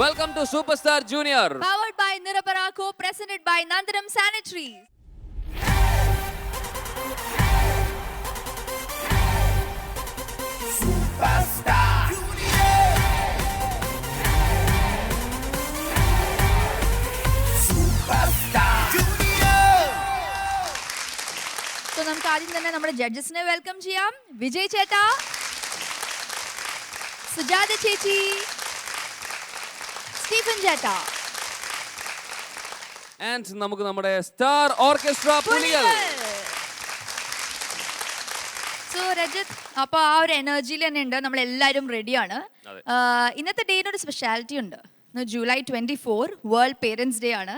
Welcome to Superstar Junior. Powered by Niraparako, presented by Nandanam Sanitaries. Superstar Junior. Superstar Junior. So നമുക്ക് ആദ്യം തന്നെ നമ്മുടെ ജഡ്ജസിനെ welcome ചെയ്യാം. വിജയ് ചേട്ടാ, സുജാത ചേച്ചി, സ്റ്റീഫൻ ചേട്ടാ, And നമുക്ക് നമ്മുടെ സ്റ്റാർ ഓർക്കസ്ട്ര പുലികൾ. സോ രജത്, അപ്പോൾ ആ ഒരു എനർജിയിൽ തന്നെ ഉണ്ട്, നമ്മളെല്ലാവരും റെഡിയാണ്. ഇന്നത്തെ ഡേയുടെ ഒരു സ്പെഷ്യാലിറ്റി ഉണ്ട്. ജൂലൈ 24 വേൾഡ് പേരൻസ് ഡേ ആണ്.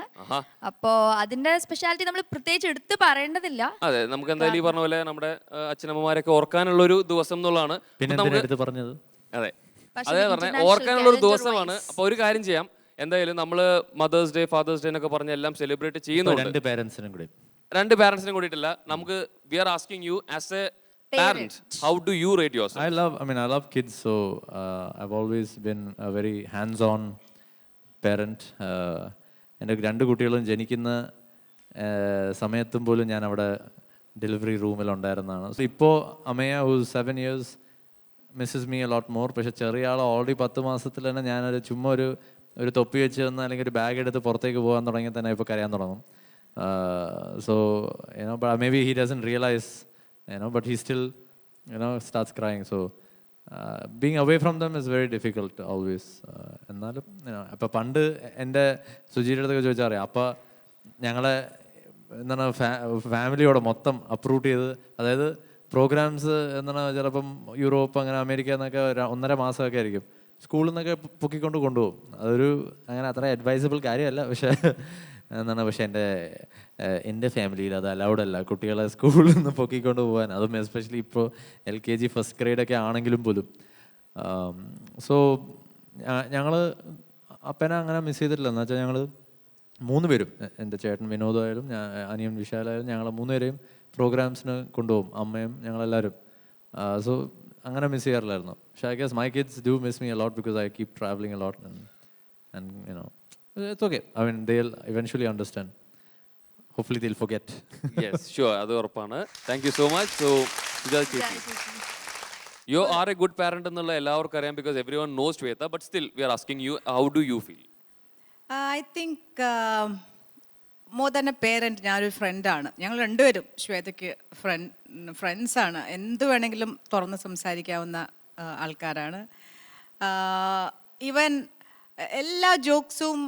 അപ്പോൾ അതിന്റെ സ്പെഷ്യാലിറ്റി നമ്മൾ പ്രത്യേകിച്ച് എടുത്ത് പറയേണ്ടതില്ല. അതെ, നമുക്ക് എന്തായാലും ഈ പറഞ്ഞ പോലെ നമ്മുടെ അച്ഛനമ്മമാരൊക്കെ ഓർക്കാനുള്ള ഒരു ദിവസം എന്നുള്ളതാണ്. പറഞ്ഞത് അതെ, അതേ പറഞ്ഞ ഓർക്കാനുള്ള ഒരു ദിവസമാണ്. അപ്പൊ ഒരു കാര്യം ചെയ്യാം, എന്തായാലും നമ്മള് മദേഴ്സ് ഡേ, ഫാദേഴ്സ് ഡേ എന്നൊക്കെ പറഞ്ഞ എല്ലാം സെലിബ്രേറ്റ് ചെയ്യുന്നുണ്ട്. രണ്ട് പാരന്റ്സിനും കൂടിയിട്ടില്ല. നമുക്ക് we are asking you as a parent, how do you rate yourself? I love kids, so I've always been a very hands-on parent. എൻ്റെ രണ്ട് കുട്ടികളും ജനിക്കുന്ന സമയത്തും പോലും ഞാൻ അവിടെ ഡെലിവറി റൂമിലുണ്ടായിരുന്നതാണ്. സോ ഇപ്പോൾ Amaya who's 7 years misses me a lot more. പക്ഷേ ചെറിയ ആൾ ഓൾറെഡി 10 മാസത്തിൽ തന്നെ ഞാനൊരു ചുമ്മാ ഒരു തൊപ്പി വെച്ച് തന്ന അല്ലെങ്കിൽ ഒരു ബാഗ് എടുത്ത് പുറത്തേക്ക് പോകാൻ തുടങ്ങി തന്നെ ഇപ്പോൾ കരയാൻ തുടങ്ങും. So may be he doesn't realise, but he still starts crying. So being away from them is very difficult always. എന്നാലും അപ്പോൾ പണ്ട് എൻ്റെ സുജിയുടെ അടുത്തൊക്കെ ചോദിച്ചാൽ അറിയാം, അപ്പോൾ ഞങ്ങളെ എന്താണ് ഫാമിലിയോടെ മൊത്തം അപ്രൂവ് ചെയ്ത്, അതായത് പ്രോഗ്രാംസ് എന്താണ് ചിലപ്പം യൂറോപ്പ് അങ്ങനെ അമേരിക്ക എന്നൊക്കെ 1.5 മാസമൊക്കെ ആയിരിക്കും, സ്കൂളിൽ നിന്നൊക്കെ പൊക്കിക്കൊണ്ട് കൊണ്ടുപോകും. അതൊരു അങ്ങനെ അത്ര അഡ്വൈസബിൾ കാര്യമല്ല, പക്ഷേ എന്താണ്, പക്ഷേ എൻ്റെ ഫാമിലിയിൽ അത് അലൗഡ് അല്ല, കുട്ടികളെ സ്കൂളിൽ നിന്ന് പൊക്കിക്കൊണ്ട് പോകാൻ. അതും എസ്പെഷ്യലി ഇപ്പോൾ LKG ഫസ്റ്റ് ഗ്രേഡൊക്കെ ആണെങ്കിലും പോലും. സോ ഞങ്ങൾ അപ്പനെ അങ്ങനെ മിസ് ചെയ്തിട്ടില്ല. എന്ന് വെച്ചാൽ ഞങ്ങൾ 3 പേരും, എൻ്റെ ചേട്ടൻ വിനോദായാലും അനിയൻ വിശാലായാലും, ഞങ്ങൾ 3 പേരെയും പ്രോഗ്രാംസിന് കൊണ്ടുപോകും, അമ്മയും ഞങ്ങളെല്ലാവരും. സോ അങ്ങനെ മിസ് ചെയ്യാറില്ലായിരുന്നു. പക്ഷേ I guess my kids do miss me a lot because I keep travelling a lot and it's okay. I mean, they'll eventually understand. Hopefully they'll forget. Yes, sure, അത് ഉറപ്പാണ്. Thank you so much. So you are a good parent എന്നുള്ള എല്ലാവർക്കും അറിയാം, because everyone knows Shweta, but still we are asking you, how do you feel? I think more than a parent, ഞാനൊരു ഫ്രണ്ടാണ്. ഞങ്ങൾ രണ്ടുപേരും ശ്വേതയ്ക്ക് ഫ്രണ്ട്സാണ്. എന്ത് വേണമെങ്കിലും തുറന്ന് സംസാരിക്കാവുന്ന ആൾക്കാരാണ്. ഈവൻ എല്ലാ ജോക്സും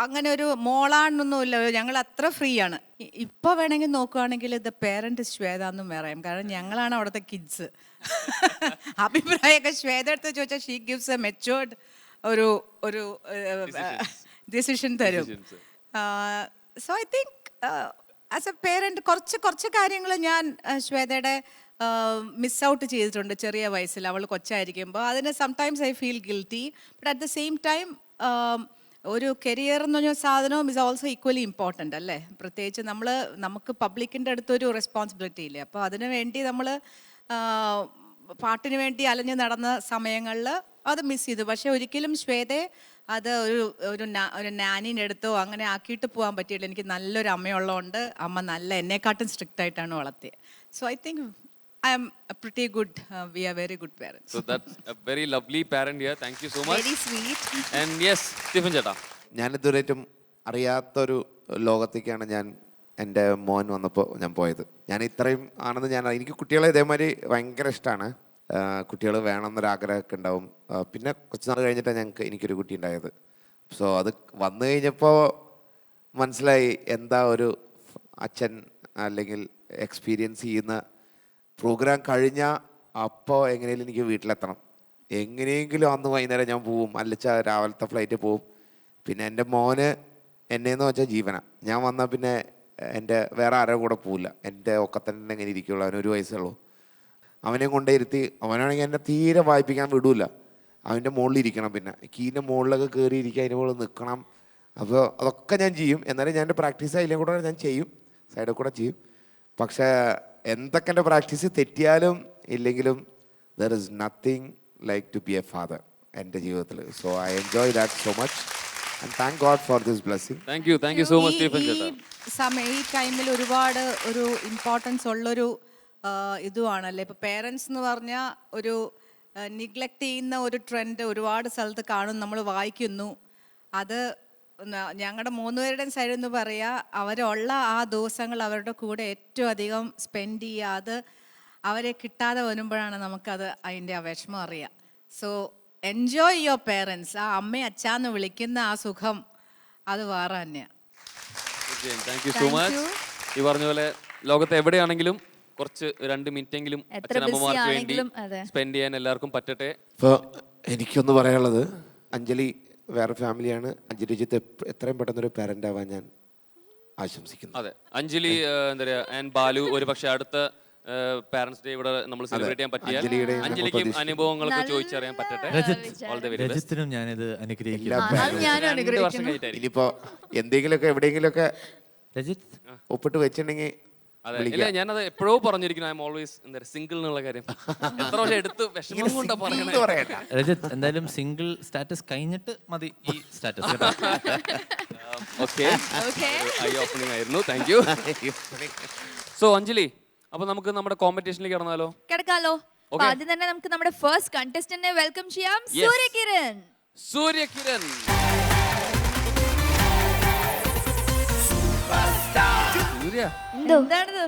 അങ്ങനെ ഒരു മോളാണെന്നൊന്നുമില്ല, ഞങ്ങൾ അത്ര ഫ്രീ ആണ്. ഇപ്പോൾ വേണമെങ്കിൽ നോക്കുകയാണെങ്കിൽ ദ പേരൻറ്റ് ശ്വേത എന്നും പറയാം, കാരണം ഞങ്ങളാണ് അവിടുത്തെ കിഡ്സ്. അഭിപ്രായമൊക്കെ ശ്വേത എടുത്ത് ചോദിച്ചാൽ ഷീ ഗിവ്സ് എ മെച്ചുവേർഡ് ഒരു ഡിസിഷൻ തരും. So I think as A parent കുറച്ച് കാര്യങ്ങൾ ഞാൻ ശ്വേതയുടെ മിസ് ഔട്ട് ചെയ്തിട്ടുണ്ട് ചെറിയ വയസ്സിൽ. അവൾ കൊച്ചായിരിക്കുമ്പോൾ അതിന് sometimes I feel guilty, but at the same time ഒരു കരിയർ എന്ന് പറഞ്ഞ സാധനവും ഇസ് ഓൾസോ ഈക്വലി ഇമ്പോർട്ടൻ്റ് അല്ലേ. പ്രത്യേകിച്ച് നമുക്ക് പബ്ലിക്കിൻ്റെ അടുത്തൊരു റെസ്പോൺസിബിലിറ്റി ഇല്ലേ. അപ്പോൾ അതിനു വേണ്ടി നമ്മൾ പാട്ടിന് വേണ്ടി അലഞ്ഞു നടന്ന സമയങ്ങളിൽ അത് മിസ് ചെയ്തു. പക്ഷേ ഒരിക്കലും ശ്വേതയെ അത് ഒരു നാനിൻ്റെ അടുത്തോ അങ്ങനെ ആക്കിയിട്ട് പോകാൻ പറ്റിയില്ല. എനിക്ക് നല്ലൊരു അമ്മയുള്ളതുകൊണ്ട് അമ്മ എന്നെക്കാട്ടും സ്ട്രിക്റ്റ് ആയിട്ടാണ് വളർത്തിയത്. So I think I am a pretty good, we are very good parents. So that's a very lovely parent here. Thank you so much. Very sweet. And yes, Stephen ചേട്ടാ, ഞാൻ ഇതുവരെയും അറിയാത്തൊരു ലോകത്തേക്കാണ് എൻ്റെ മോൻ വന്നപ്പോൾ ഞാൻ പോയത്. ഞാൻ ഇത്രയും ആണെന്ന് എനിക്ക് കുട്ടികളെ ഇതേമാതിരി ഭയങ്കര ഇഷ്ടമാണ്. കുട്ടികൾ വേണമെന്നൊരാഗ്രഹമൊക്കെ ഉണ്ടാവും. പിന്നെ കുറച്ച് നാൾ കഴിഞ്ഞിട്ടാണ് എനിക്കൊരു കുട്ടി ഉണ്ടായത്. സോ അത് വന്നു കഴിഞ്ഞപ്പോൾ മനസ്സിലായി എന്താ ഒരു അച്ഛൻ അല്ലെങ്കിൽ എക്സ്പീരിയൻസ് ചെയ്യുന്ന. പ്രോഗ്രാം കഴിഞ്ഞാൽ അപ്പോൾ എങ്ങനെയെങ്കിലും എനിക്ക് വീട്ടിലെത്തണം, എങ്ങനെയെങ്കിലും അന്ന് വൈകുന്നേരം ഞാൻ പോവും, അല്ലച്ചാൽ രാവിലത്തെ ഫ്ലൈറ്റ് പോവും. പിന്നെ എൻ്റെ മോന് എന്നെയെന്ന് വെച്ചാൽ ജീവനാണ്. ഞാൻ വന്നാൽ പിന്നെ എൻ്റെ വേറെ ആരുടെ കൂടെ പോവില്ല, എൻ്റെ ഒക്കത്തന്നെ എങ്ങനെ ഇരിക്കുള്ളൂ. അവന് 1 വയസ്സുള്ളൂ. അവനെ കൊണ്ടേ ഇരുത്തി, അവനാണെങ്കിൽ എന്നെ തീരെ വായിപ്പിക്കാൻ വിടൂല. അവൻ്റെ മുകളിലിരിക്കണം, പിന്നെ കീൻ്റെ മുകളിലൊക്കെ കയറി ഇരിക്കുക, അതിൻ്റെ മുകളിൽ നിൽക്കണം. അപ്പോൾ അതൊക്കെ ഞാൻ ചെയ്യും. എന്നാലും ഞാൻ എൻ്റെ പ്രാക്ടീസ് അതിലും കൂടെ ഞാൻ ചെയ്യും, സൈഡിൽ കൂടെ ചെയ്യും. പക്ഷേ എന്തൊക്കെ എൻ്റെ പ്രാക്ടീസ് തെറ്റിയാലും ഇല്ലെങ്കിലും there is nothing like to be a father. എൻ്റെ ജീവിതത്തിൽ. So I enjoy that so much and thank God for this blessing. Thank you so much Stephen ചേട്ടാ. ഈ ടൈമിൽ ഒരുപാട് ഒരു ഇമ്പോർട്ടൻസ് ഉള്ളൊരു ഇതുമാണല്ലേ. ഇപ്പോൾ പേരൻസ് എന്ന് പറഞ്ഞാൽ ഒരു നിഗ്ലക്റ്റ് ചെയ്യുന്ന ഒരു ട്രെൻഡ് ഒരുപാട് സ്ഥലത്ത് കാണും, നമ്മൾ വായിക്കുന്നു. അത് ഞങ്ങളുടെ 3 പേരുടെയും സൈഡിൽ നിന്ന് പറയുക, അവരുള്ള ആ ദിവസങ്ങൾ അവരുടെ കൂടെ ഏറ്റവും അധികം സ്പെൻഡ് ചെയ്യുക. അത് അവരെ കിട്ടാതെ വരുമ്പോഴാണ് നമുക്കത് അതിൻ്റെ ആ വിഷമം അറിയുക. So enjoy your parents. ആ അമ്മയും അച്ഛാന്ന് വിളിക്കുന്ന ആ സുഖം അത് വേറെ തന്നെയാണ്. Thank you so much. ഈ പറഞ്ഞ പോലെ ലോകത്ത് എവിടെയാണെങ്കിലും കുറച്ച് 2 മിനിറ്റെങ്കിലും അച്ഛനമ്മമാർക്ക് വേണ്ടി സ്പെൻഡ് ചെയ്യാൻ എല്ലാവർക്കും പറ്റട്ടെ. ഇപ്പോൾ എനിക്കൊന്ന് പറയാനുള്ളത്, അഞ്ജലി വേറെ ഫാമിലിയാണ്. അഞ്ജലി രജിത്ത് എത്രയും പെട്ടെന്നൊരു പാരന്റ് ആവാൻ ഞാൻ ആശംസിക്കുന്നു. അതെ, അഞ്ജലി എന്താ പറയുക, ആൻഡ് ബാലു ഒരു പക്ഷേ അടുത്ത പാരന്റ്സ് ഡേ ഇവിടെ നമ്മൾ സെലിബ്രേറ്റ് ചെയ്യാൻ പറ്റിയാൽ അഞ്ജലിക്കും അനുഭവങ്ങളൊക്കെ ചോദിച്ചറിയാൻ പറ്റട്ടെ. രജത്തിനും ഞാനിത് അനുഗ്രഹിക്കുന്നു. 2 വർഷം കഴിഞ്ഞിട്ടായിരിക്കും. ഇനിയിപ്പോ എന്തെങ്കിലുമൊക്കെ എവിടെയെങ്കിലുമൊക്കെ രജിത്ത് ഒപ്പിട്ട് വെച്ചിട്ടുണ്ടെങ്കിൽ അതെ, ഇല്ല ഞാനത് എപ്പോഴോ പറഞ്ഞിരിക്കുന്നു. ഐ എം ഓൾവേസ് എന്താ സിംഗിൾ എന്നുള്ള കാര്യം എത്ര വർഷം എടുത്ത് വിഷമം കൊണ്ടാ പറയണേ. രജത്ത് എന്തായാലും സിംഗിൾ സ്റ്റാറ്റസ് കഴിഞ്ഞിട്ട് മതി ഈ സ്റ്റാറ്റസ്. ഓക്കെ, ഐ ഓപ്പണിംഗ് ആയിരുന്നു. Thank you. സോ അഞ്ജലി, അപ്പൊ നമുക്ക് നമ്മുടെ കോമ്പറ്റീഷനിലേക്ക് കിടക്കാലോ. ആദ്യം തന്നെ നമുക്ക് നമ്മുടെ ഫസ്റ്റ് കണ്ടസ്റ്റന്റിനെ വെൽക്കം ചെയ്യാം. സൂര്യകിരൺ. സൂര്യകിരൺ എന്താണിത്?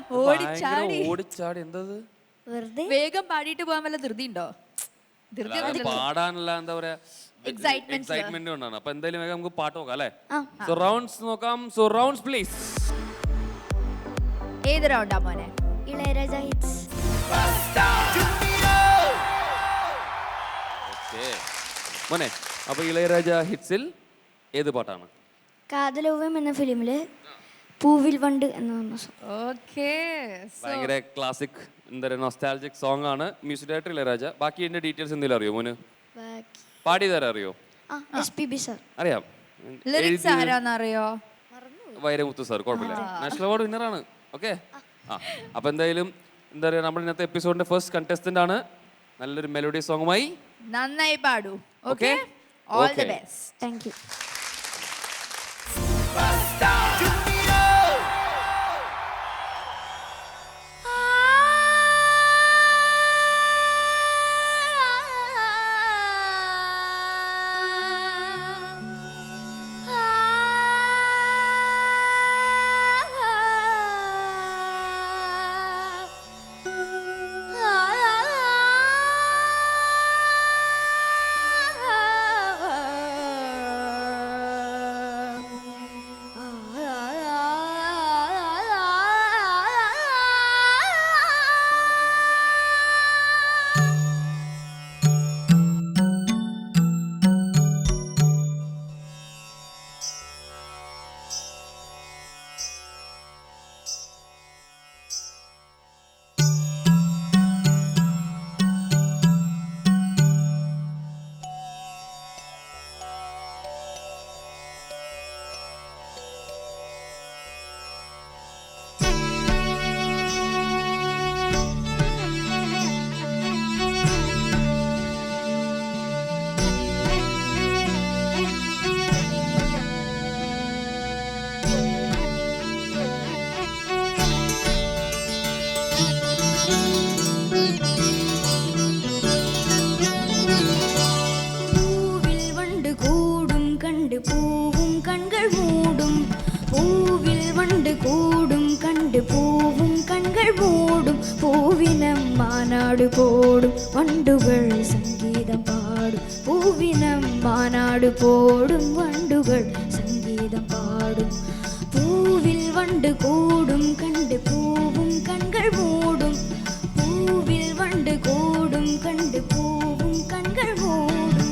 ഓടിച്ചാടി എന്തത്? വേഗം പാടിയിട്ട് പോകാൻ വല്ല ധൃതി ഉണ്ടോ? പാടാനല്ല, എന്താ പറയാ, എക്സൈറ്റ്മെന്റ് കൊണ്ടാണ്. അപ്പൊ എന്തായാലും വേഗം നമുക്ക് പാട്ട് നോക്കാം അല്ലേ? സോ റൗണ്ട്സ് നോക്കാം. So rounds please. ഏത് റൗണ്ടാ മോനെ? ഇളയരാജ ഹിറ്റ്സ്. ഓക്കേ മോനെ, അപ്പൊ ഇളയരാജ ഹിറ്റ്സിൽ ഏത് പാട്ടാണ്? കാതലോവം എന്ന ഫിലിമില് പൂവിൽ വണ്ട് എന്ന് പറഞ്ഞ സോങ്. ഓക്കേ, ഭയങ്കര ക്ലാസിക് എന്താ പറയുക, നൊസ്റ്റാൾജിക് സോങ് ആണ്. Music director Ilaiyaraaja. ബാക്കി ഇതിന്റെ ഡീറ്റെയിൽസ് എന്തെങ്കിലും അറിയോ മോന്? പാടി തരാൻ അറിയോ? SPB സർ അറിയാം. ലിറിക്സ് ആരാന്നറിയോ? വൈരമുത്തു സാർ. കുഴപ്പമില്ല, നാഷണൽ അവാർഡ് വിന്നറാണ്. ഓക്കെ, അപ്പൊ എന്തായാലും എന്താ പറയുക, നമ്മുടെ ഇന്നത്തെ എപ്പിസോഡിന്റെ ഫസ്റ്റ് കണ്ടസ്റ്റന്റ് ആണ്. നല്ലൊരു മെലോഡി സോങ്ങുമായി നന്നായി പാടൂ. Okay, all the best. Thank you. മാനാട് പോടും വണ്ടുകൾ സംഗീതം പാടും. പൂവിനം മാനാട് പോടും വണ്ടുകൾ സംഗീതം പാടും. പൂവിൽ വണ്ട് കൂടും കണ്ട് പൂവും കൺകൾ മൂടും. പൂവിൽ വണ്ട് കൂടും കണ്ട് പൂവും കൺകൾ മൂടും.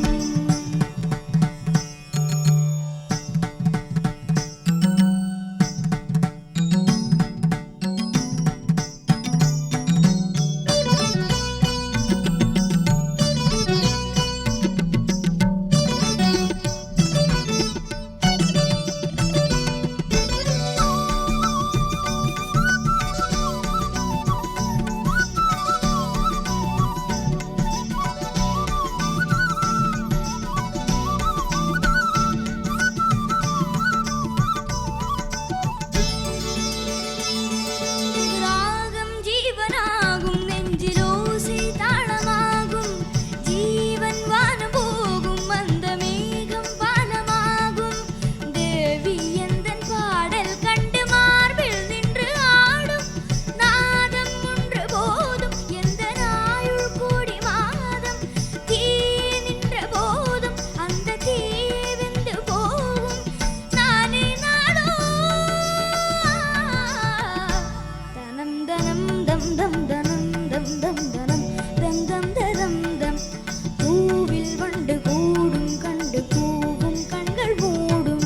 ദം ദം പൂവിൽ വണ്ട് കൂടും കണ്ട് പൂവും കണ്ണുകൾ മൂടും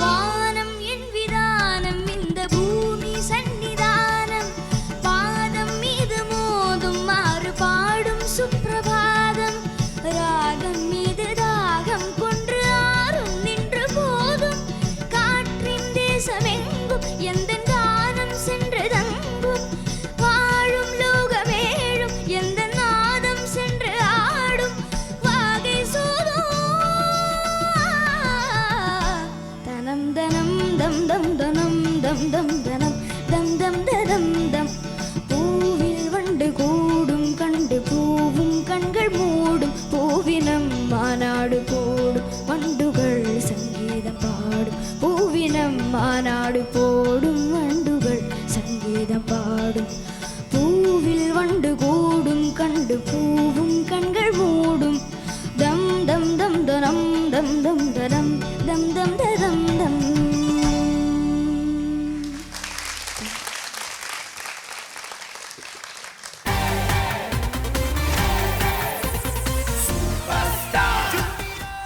வானம் என் விதானம் இந்த பூமி சன்னிதானம் பாதம் மீது மோதும் மாறு பாடும் சுப்பிரபாதம் ராகம் மீது தாகம் கொன்று ஆறும் நின்று போதும் காற்றின் தேசமெங்கும் எந்த கானம் சென்று தங்கும் வாழும் லோகமேழும் எந்த நாதம் சென்று ஆடும் வாகை சோதும் தனம் தனம் தம் தம் தனம் தம் தம் தனம் தம் தம் தனம் தம் பூவில் வண்டு கூடும் கண்டு பூவும் கண்கள் மூடும் பூவினம் மாநாடு போடும் வண்டுகள் சங்கீதம் பாடும் பூவினம் மாநாடு போடும் வண்டுகள் சங்கீதம் பாடும் பூவில் வண்டு கூடும் கண்டு பூவும் கண்கள் மூடும் தம் தம் தம் தனம் தம் தம் தனம் ദം ദം ദം ദം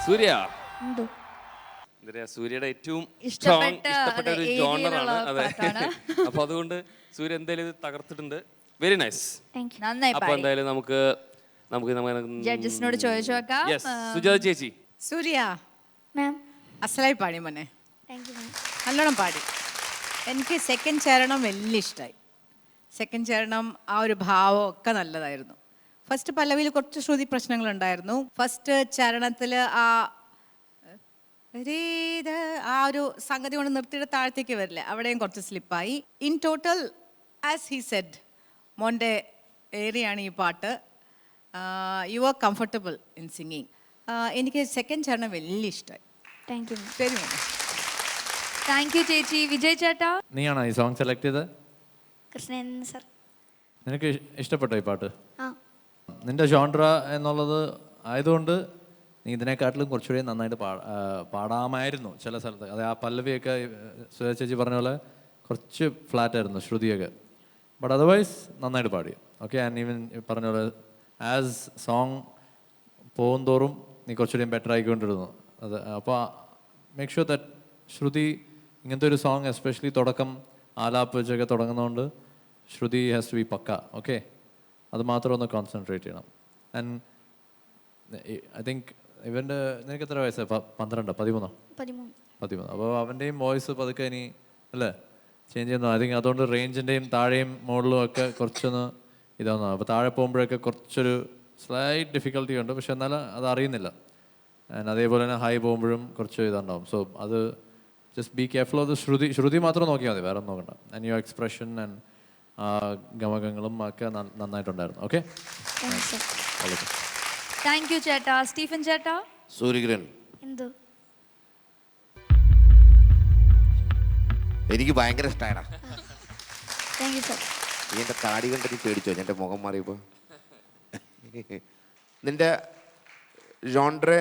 സൂര്യ എന്തോ എന്താ പറയാ, സൂര്യയുടെ ഏറ്റവും ഇഷ്ടപ്പെട്ട ഇഷ്ടപ്പെട്ട ഒരു അതെ, ജോണറാണ്. ഏരിയയിലുള്ള അതെ. പാട്ടാണ്. അപ്പൊ അതുകൊണ്ട് സൂര്യ എന്തായാലും ഇത് തകർത്തിട്ടുണ്ട്. Very nice. താങ്ക് യു നന്നായി അപ്പൊ പാടി. എന്തായാലും നമുക്ക് ജഡ്ജസിനോട് ചോദിച്ചു നോക്കാം. യെസ്, സുജാത ചേച്ചി. സൂര്യ മാം അസലായി പാടി മോനെ, താങ്ക് യു മാം നല്ലോണം പാടി. എനിക്ക് സെക്കൻഡ് ചരണം വലിയ ഇഷ്ടമായി. സെക്കൻഡ് ചരണം ആ ഒരു ഭാവം ഒക്കെ നല്ലതായിരുന്നു. ഫസ്റ്റ് പല്ലവിയിൽ കുറച്ച് ശ്രുതി പ്രശ്നങ്ങളുണ്ടായിരുന്നു. ഫസ്റ്റ് ചരണത്തിൽ ആ ഒരു സംഗതി കൊണ്ട് നിർത്തിയിട്ട് താഴത്തേക്ക് വരില്ല, അവിടെയും കുറച്ച് സ്ലിപ്പായി. In total as he said, മോൻ്റെ ഏറിയാണ് ഈ പാട്ട്. You are comfortable in singing. എനിക്ക് സെക്കൻഡ് ചരണം വലിയ ഇഷ്ടമായി. താങ്ക് യു മാം ശരി മോനെ. താങ്ക് യു ചേച്ചി. വിജയ് ചേട്ടാ, നീയാണോ ഈ സോങ് സെലക്ട് ചെയ്തത്? കൃഷ്ണൻ സർ നിനക്ക് ഇഷ്ടപ്പെട്ടോ ഈ പാട്ട്? ആ നിന്റെ ജോൺട്ര എന്നുള്ളത് ആയതുകൊണ്ട് നീ ഇതിനെക്കാട്ടിലും കുറച്ചുകൂടി നന്നായിട്ട് പാടാമായിരുന്നു ചില സ്ഥലത്ത്. അത് ആ പല്ലവിയൊക്കെ സുജാത ചേച്ചി പറഞ്ഞ പോലെ കുറച്ച് ഫ്ലാറ്റ് ആയിരുന്നു ശ്രുതിയൊക്കെ. ബട്ട് അതർവൈസ് നന്നായിട്ട് പാടി. ഓക്കെ, ആൻഡ് ഈവൻ പറഞ്ഞ പോലെ ആസ് സോങ് പോകും തോറും നീ കുറച്ചുകൂടി ബെറ്റർ ആയിക്കൊണ്ടിരുന്നു. അത് അപ്പോൾ മേക്ക് ഷുവർ ദാറ്റ് ശ്രുതി ഇങ്ങനത്തെ ഒരു സോങ് എസ്പെഷ്യലി തുടക്കം ആലാപ്പ് വെച്ചൊക്കെ തുടങ്ങുന്നതുകൊണ്ട് shruti has to be pakka. Okay, അത് മാത്രം ഒന്ന് കോൺസെൻട്രേറ്റ് ചെയ്യണം. ആൻഡ് ഐ തിങ്ക് ഇവൻ്റെ നിനക്ക് എത്ര വയസ്സാണ്? 12, 13? 13. അപ്പോൾ അവൻ്റെയും വോയിസ് പതുക്കെ ഇനി അല്ലേ ചേഞ്ച് ചെയ്യുന്നു. ഐ തിങ്ക് അതുകൊണ്ട് റേഞ്ചിൻ്റെയും താഴെയും മുകളിലും ഒക്കെ കുറച്ചൊന്ന് ഇതാവുന്നു. അപ്പോൾ താഴെ പോകുമ്പോഴൊക്കെ കുറച്ചൊരു സ്ലൈറ്റ് ഡിഫിക്കൽട്ടി ഉണ്ട്, പക്ഷെ എന്നാലും അത് അറിയുന്നില്ല. ആൻഡ് അതേപോലെ തന്നെ ഹൈ പോകുമ്പോഴും കുറച്ച് ഇതുണ്ടാവും. സോ അത് just be careful of the shruti മാത്രം നോക്കിയാൽ മതി, വേറെ ഒന്നും നോക്കണ്ട. ആൻഡ് യുവർ എക്സ്പ്രഷൻ ആൻഡ് ഗമകങ്ങളും ഒക്കെ നന്നായിട്ടുണ്ടായിരുന്നു. ഓക്കെ, താങ്ക് യു ചേട്ടാ. സ്റ്റീഫൻ ചേട്ടാ. സൂര്യകിരൺ, എന്തോ എനിക്ക് ഭയങ്കര ഇഷ്ടമായടാ. Thank you sir. നീ എൻ്റെ താടി കണ്ടിട്ട് പേടിച്ചോ? എൻ്റെ മുഖം മാറിയപ്പോൾ. നിൻ്റെ ജോൺട്രെ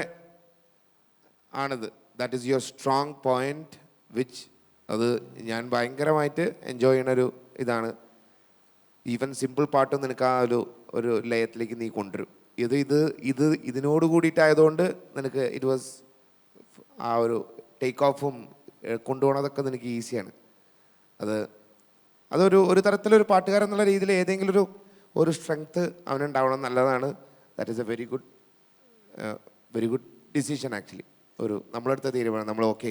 ആണിത്. That is your strong point, which അത് ഞാൻ ഭയങ്കരമായിട്ട് എൻജോയ് ചെയ്യണൊരു ഇതാണ്. ഈവൻ സിമ്പിൾ പാട്ട് നിനക്ക് ആ ഒരു ലയത്തിലേക്ക് നീ കൊണ്ടുവരും. ഇതിനോട് കൂടിയിട്ടായതുകൊണ്ട് നിനക്ക് ഇറ്റ് വാസ് ആ ഒരു ടേക്ക് ഓഫും കൊണ്ടുപോകണതൊക്കെ നിനക്ക് ഈസിയാണ്. അതൊരു തരത്തിലൊരു പാട്ടുകാരൻ എന്നുള്ള രീതിയിൽ ഏതെങ്കിലും ഒരു സ്ട്രെങ്ത്ത് അവനുണ്ടാവണം, നല്ലതാണ്. That is a very good decision actually. നമ്മളെടുത്ത തീരുമാനം. നമ്മൾ ഓക്കെ,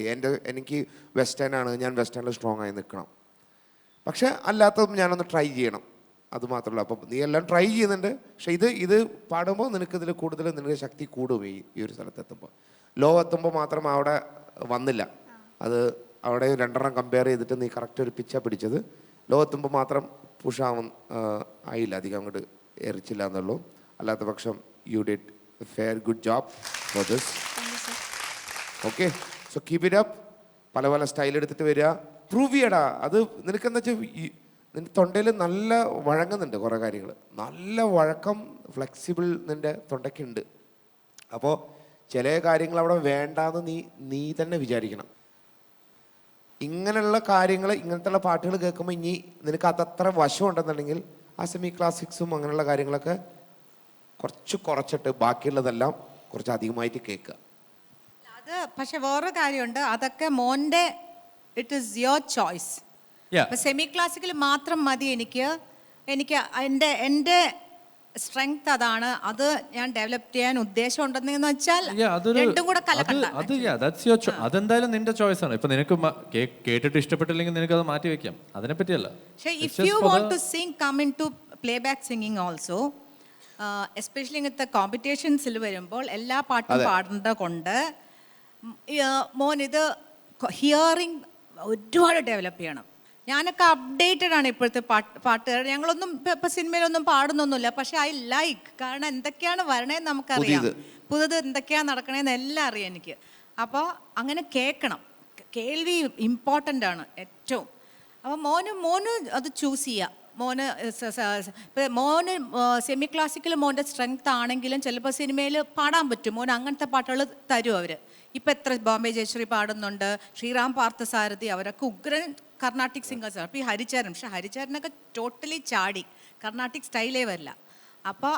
എനിക്ക് വെസ്റ്റേൺ ആണ്, ഞാൻ വെസ്റ്റേണിൽ സ്ട്രോങ് ആയി നിൽക്കണം. പക്ഷെ അല്ലാത്തതും ഞാനൊന്ന് ട്രൈ ചെയ്യണം, അതുമാത്രമല്ല. അപ്പം നീ എല്ലാം ട്രൈ ചെയ്യുന്നുണ്ട്. പക്ഷെ ഇത് പാടുമ്പോൾ നിനക്ക് ഇതിൽ കൂടുതൽ നിനക്ക് ശക്തി കൂടും ഈ ഒരു സ്ഥലത്തെത്തുമ്പോൾ. ലോ എത്തുമ്പോൾ മാത്രം അവിടെ വന്നില്ല. അത് അവിടെ 2 കമ്പയർ ചെയ്തിട്ട് നീ കറക്റ്റ് ഒരു പിച്ചാണ് പിടിച്ചത്. ലോ എത്തുമ്പോൾ മാത്രം പുഷാവും ആയില്ല, അധികം അങ്ങോട്ട് എറിച്ചില്ല എന്നുള്ളൂ. അല്ലാത്ത പക്ഷം you did A fair good job for this. Okay, so keep it up. പല പല സ്റ്റൈൽ എടുത്തിട്ട് വരിക, പ്രൂവ് ചെയ്യടാ. അത് നിനക്കെന്താ വെച്ചാൽ നിൻ്റെ തൊണ്ടയിൽ നല്ല വഴങ്ങുന്നുണ്ട് കുറേ കാര്യങ്ങൾ, നല്ല വഴക്കം, ഫ്ലെക്സിബിൾ നിൻ്റെ തൊണ്ടയ്ക്കുണ്ട്. അപ്പോൾ ചില കാര്യങ്ങൾ അവിടെ വേണ്ടാന്ന് നീ തന്നെ വിചാരിക്കണം. ഇങ്ങനെയുള്ള കാര്യങ്ങൾ, ഇങ്ങനത്തെയുള്ള പാട്ടുകൾ കേൾക്കുമ്പോൾ ഇനി നിനക്ക് അതത്ര വശമുണ്ടെന്നുണ്ടെങ്കിൽ ആ സെമി ക്ലാസിക്സും അങ്ങനെയുള്ള കാര്യങ്ങളൊക്കെ കുറച്ചിട്ട് ബാക്കിയുള്ളതെല്ലാം കുറച്ച് അധികമായിട്ട് കേൾക്കുക. അത് പക്ഷെ വേറൊരു കാര്യമുണ്ട്, അതൊക്കെ മോൻ്റെ it is your choice. Semi classical മാത്രം മതി എനിക്ക് എൻ്റെ സ്ട്രെങ്ത് അതാണ്, അത് ഞാൻ ഡെവലപ്പ് ചെയ്യാൻ ഉദ്ദേശമുണ്ടെന്ന് വെച്ചാൽ രണ്ടും കൂടെ കലക്കണ്ട. അതെന്തായാലും നിന്റെ ചോയ്സ് ആണ്. ഇപ്പൊ നിനക്ക് കേട്ടിട്ട് ഇഷ്ടപ്പെട്ടില്ലെങ്കിൽ നിനക്ക് അത് മാറ്റി വെക്കാം, അതിനെ പറ്റിയല്ല. പക്ഷേ if you want to sing come into playback singing also, especially ഇങ്ങനത്തെ കോമ്പറ്റീഷൻസിൽ വരുമ്പോൾ എല്ലാ പാട്ടും പാടേണ്ട കൊണ്ട് മോൻ ഇത് ഹിയറിംഗ് ഒരുപാട് ഡെവലപ്പ് ചെയ്യണം. ഞാനൊക്കെ അപ്ഡേറ്റഡ് ആണ് ഇപ്പോഴത്തെ പാട്ടുകാർ. ഞങ്ങളൊന്നും ഇപ്പം സിനിമയിലൊന്നും പാടുന്നൊന്നുമില്ല, പക്ഷെ ഐ ലൈക്ക്, കാരണം എന്തൊക്കെയാണ് വരണേന്ന് നമുക്കറിയാം, പുതിയത് എന്തൊക്കെയാണ് നടക്കണേന്ന് എല്ലാം അറിയാം എനിക്ക്. അപ്പോൾ അങ്ങനെ കേൾക്കണം, കേൾവി ഇമ്പോർട്ടൻ്റ് ആണ് ഏറ്റവും. അപ്പോൾ മോന് അത് ചൂസ് ചെയ്യുക. മോന് സെമി ക്ലാസിക്കൽ മോൻ്റെ സ്ട്രെങ്ത് ആണെങ്കിലും ചിലപ്പോൾ സിനിമയിൽ പാടാൻ പറ്റും. മോന് അങ്ങനത്തെ പാട്ടുകൾ തരും അവർ. ഇപ്പം എത്ര ബോംബെ ജയശ്രീ പാടുന്നുണ്ട്, ശ്രീറാം പാർത്ഥസാരഥി, അവരൊക്കെ ഉഗ്രൻ കർണാട്ടിക് സിംഗേഴ്സാണ്. അപ്പോൾ ഈ ഹരിചരൺ, പക്ഷെ ഹരിചരനൊക്കെ ടോട്ടലി ചാടി, കർണാട്ടിക് സ്റ്റൈലേ വരില്ല. അപ്പോൾ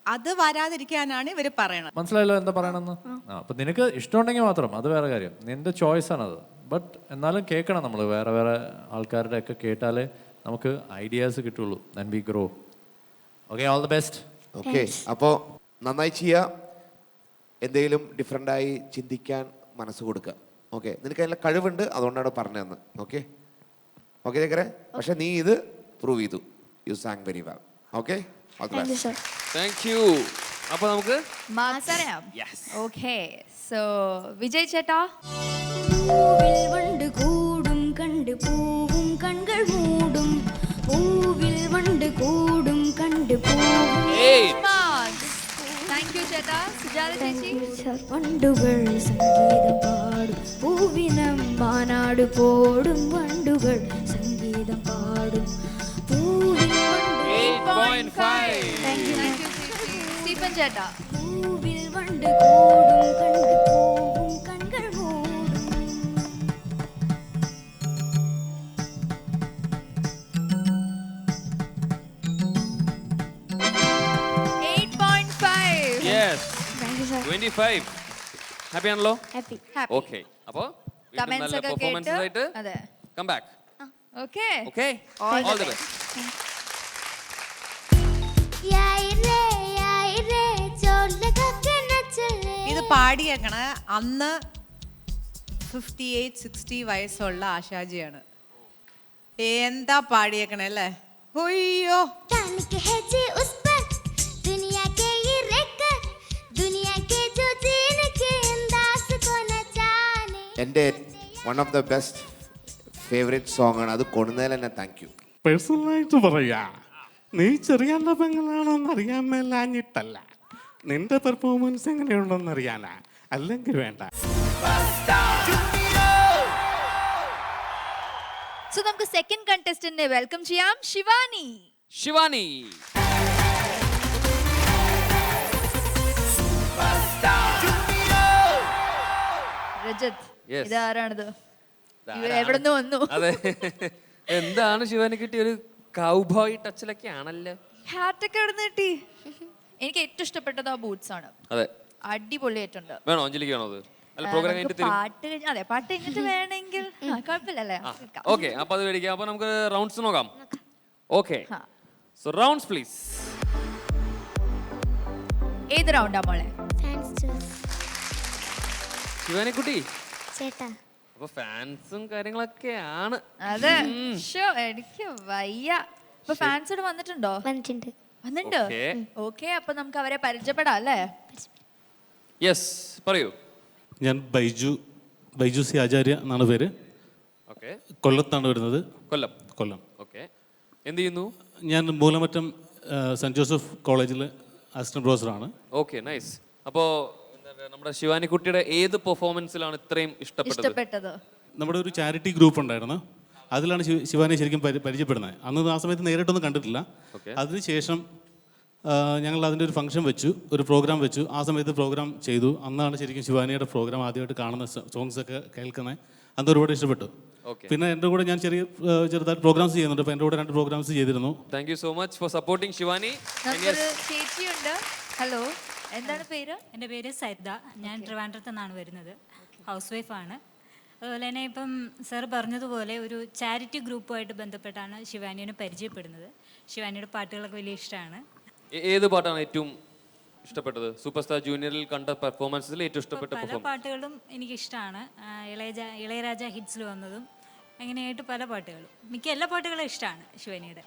അത് വരാതിരിക്കാനാണ് ഇവർ പറയണത്. മനസ്സിലായല്ലോ എന്താ പറയണമെന്ന്? അപ്പൊ നിനക്ക് ഇഷ്ടമുണ്ടെങ്കിൽ മാത്രം, അത് വേറെ കാര്യം, നിന്റെ ചോയ്സ് ആണത്. ബട്ട് എന്നാലും കേൾക്കണം നമ്മൾ, വേറെ ആൾക്കാരുടെ ഒക്കെ കേട്ടാലേ നമുക്ക് ഐഡിയാസ് കിട്ടുള്ളൂ. then we grow. Okay, all the best. Okay, അപ്പോൾ നന്നായി ചെയ്യുക. എന്തെങ്കിലും ഡിഫറെൻ്റായി ചിന്തിക്കാൻ മനസ്സ് കൊടുക്കുക. ഓക്കെ, നിനക്ക് അതിനുള്ള കഴിവുണ്ട്, അതുകൊണ്ടാണ് പറഞ്ഞതെന്ന്. ഓക്കെ ഓക്കെ ചേക്കരെ, പക്ഷെ നീ ഇത് പ്രൂവ് ചെയ്തു. U San very well. Okay, thank U. അപ്പോൾ നമുക്ക് മാർക്സ് അറിയാം. ഓക്കെ, സോ വിജയ് ചേട്ടാ. പൂവിൽ വണ്ട് കൂടും കണ്ട് പൂവും കൺകൾ മൂടും, പൂവിൽ വണ്ട് കൂടും കണ്ട് പൂവും. താങ്ക് യു ചേട്ടാ. സുജാത ചേച്ചി. വണ്ടുകൾ സംഗീതം പാടും, പൂവിനം മാനാട് പോടും, വണ്ടുകൾ സംഗീതം പാടും, പൂവിൽ വണ്ട്. 8.5. താങ്ക് യു സ്റ്റീഫൻ ചേട്ടാ. പൂവിൽ വണ്ട് കൂടും കണ്ട് പൂവും കൺകൾ മൂടും. 8.5. Yes. Thank you, sir. 25. Happy ആണല്ലോ? Happy. ഓക്കെ, അപ്പോൾ Comments ഒക്കെ പെർഫോമൻസ് ആയിട്ട് കേട്ട് അതെ. Come back. Okay. Okay, all the best. ഇത് പാടിയേക്കണ അന്ന് 58-60 വയസ്സുള്ള ആശാജിയാണ്. എന്താ പാടിയേക്കണേ അല്ലേ? ഒയ്യോ, എൻ്റെ one of the best favourite song ആണ് അത്. കൊണ്ടുന്നതിൽ തന്നെ താങ്ക് യു. പേഴ്സണലായിട്ട് പറയാ, നീ ചെറിയ പെങ്ങളാണോന്ന് അറിയാൻ മേലാഞ്ഞിട്ടല്ല, നിന്റെ പെർഫോമൻസ് എങ്ങനെയുണ്ടെന്ന് അറിയാനാ, അല്ലെങ്കിൽ വേണ്ട. സോ നമുക്ക് സെക്കൻഡ് കണ്ടസ്റ്റന്റിനെ വെൽക്കം ചെയ്യാം. ശിവാനി. ശിവാനി. രജത്. Yes. ഇതാരാണിത്? എവിടെ നിന്ന് വന്നു? അതെ, എന്താണ് ശിവാനി കിട്ടിയ ഒരു കൗബോയ് ടച്ചിലൊക്കെ ആണല്ലോ. ഹാറ്റൊക്കെ എവിടെ നിന്ന് കിട്ടി? എനിക്ക് ഏറ്റവും ഇഷ്ടപ്പെട്ടത് ആ ബൂട്ട്സ് ആണ്. അതെ, അടിപൊളിയായിട്ടുണ്ട്. വേണോ അഞ്ജലിക്ക് വേണോ അത്? അല്ല, പ്രോഗ്രാം കഴിഞ്ഞിട്ട് തരും. അതെ, പാട്ട് കഴിഞ്ഞിട്ട് വേണമെങ്കിൽ കുഴപ്പമില്ലല്ലേ. ഓക്കെ, അപ്പൊ അത് മേടിക്കാം. അപ്പൊ നമുക്ക് റൗണ്ട്സ് നോക്കാം. Okay, so rounds please. ഏത് റൗണ്ടാ മോളെ? ശിവാനിക്കുട്ടി ചേട്ടാ, അപ്പൊ ഫാൻസും കാര്യങ്ങളൊക്കെയാണ്. അതെ, എനിക്ക് വയ്യ. ഇപ്പൊ ഫാൻസ് ഇവിടെ വന്നിട്ടുണ്ടോ? വന്നിട്ടുണ്ട്. വന്നിട്ടുണ്ട്. ഓക്കെ, അപ്പൊ നമുക്ക് അവരെ പരിചയപ്പെടാം അല്ലേ? യെസ്, പറയൂ. ഞാൻ ബൈജു സി ആചാര്യ എന്നാണ് പേര്. ഓക്കെ. കൊല്ലത്താണ് വരുന്നത്. കൊല്ലം. ഓക്കെ. എന്ത് ചെയ്യുന്നു? ഞാൻ മൂലമറ്റം സെൻറ്റ് ജോസഫ് കോളേജിൽ അസിസ്റ്റന്റ് പ്രൊഫസറാണ്. Okay, nice. അപ്പോൾ നമ്മുടെ ശിവാനിക്കുട്ടിയുടെ ഏത് പെർഫോമൻസിലാണ് ഇത്രയും ഇഷ്ടപ്പെട്ടത്? നമ്മുടെ ഒരു ചാരിറ്റി ഗ്രൂപ്പ് ഉണ്ടായിരുന്നു, അതിലാണ് ശിവാനിയെ ശരിക്കും പരിചയപ്പെടുന്നത്. അന്ന് ആ സമയത്ത് നേരിട്ടൊന്നും കണ്ടിട്ടില്ല. അതിനുശേഷം ഞങ്ങൾ അതിൻ്റെ ഒരു ഫംഗ്ഷൻ വെച്ചു, ഒരു പ്രോഗ്രാം വെച്ചു. ആ സമയത്ത് പ്രോഗ്രാം ചെയ്തു. അന്നാണ് ശരിക്കും ശിവാനിയുടെ പ്രോഗ്രാം ആദ്യമായിട്ട് കാണുന്ന, സോങ്സ് ഒക്കെ കേൾക്കുന്നത്. അന്ന് ഒരുപാട് ഇഷ്ടപ്പെട്ടു. പിന്നെ എൻ്റെ കൂടെ ഞാൻ ചെറുതായിട്ട് പ്രോഗ്രാംസ് ചെയ്യുന്നുണ്ട്. അപ്പോൾ എൻ്റെ കൂടെ 2 പ്രോഗ്രാംസ് ചെയ്തിരുന്നു. Thank you so much for supporting Shivani. ചേച്ചിയുണ്ട്. ഹലോ, എന്താണ് പേര്? എൻ്റെ പേര് സരിത. ഞാൻ ട്രിവാൻഡ്രത്ത് നിന്നാണ് വരുന്നത്. ഹൗസ് വൈഫാണ്. അതുപോലെ തന്നെ ഇപ്പം സാർ പറഞ്ഞതുപോലെ ഒരു ചാരിറ്റി ഗ്രൂപ്പുമായിട്ട് ബന്ധപ്പെട്ടാണ് ശിവാനിയെ പരിചയപ്പെടുന്നത്. ശിവാനിയുടെ പാട്ടുകളൊക്കെ വലിയ ഇഷ്ടമാണ്. ഏത് പാട്ടാണ് ഏറ്റവും ഇഷ്ടപ്പെട്ടത്? സൂപ്പർ സ്റ്റാർ ജൂനിയറിൽ കണ്ട പെർഫോമൻസിൽ ഏറ്റവും ഇഷ്ടപ്പെട്ട പല പാട്ടുകളും എനിക്കിഷ്ടമാണ്. ഇളയരാജ ഹിറ്റ്സിൽ വന്നതും അങ്ങനെയായിട്ട് പല പാട്ടുകളും, മിക്ക എല്ലാ പാട്ടുകളും ഇഷ്ടമാണ് ശിവാനിയുടെ.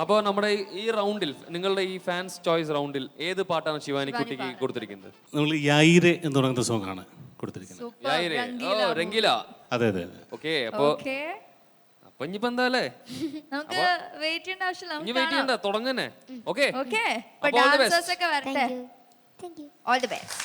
അപ്പോൾ നമ്മുടെ ഈ റൗണ്ടിൽ, നിങ്ങളുടെ ഈ ഫാൻസ് ചോയ്സ് റൗണ്ടിൽ ഏത് പാട്ടാണ് ശിവാനിക്കുട്ടിക്ക് കൊടുത്തിരിക്കുന്നത്? നമ്മൾ യായിരെ എന്ന് പറയുന്ന സോങ് ആണ് കൊടുത്തിരിക്കുന്നത്. രംഗീല. അതെ അതെ. ഓക്കെ. അപ്പോൾ ഇനിയിപ്പോ എന്താ അല്ലേ, നമുക്ക് വെയിറ്റ് ചെയ്യേണ്ട ആവശ്യമില്ല, ഇനി വെയിറ്റ് ചെയ്യണ്ട, തുടങ്ങന്നെ. ഓക്കെ. ഡാൻസേഴ്സ് ഒക്കെ വരട്ടെ. All the best.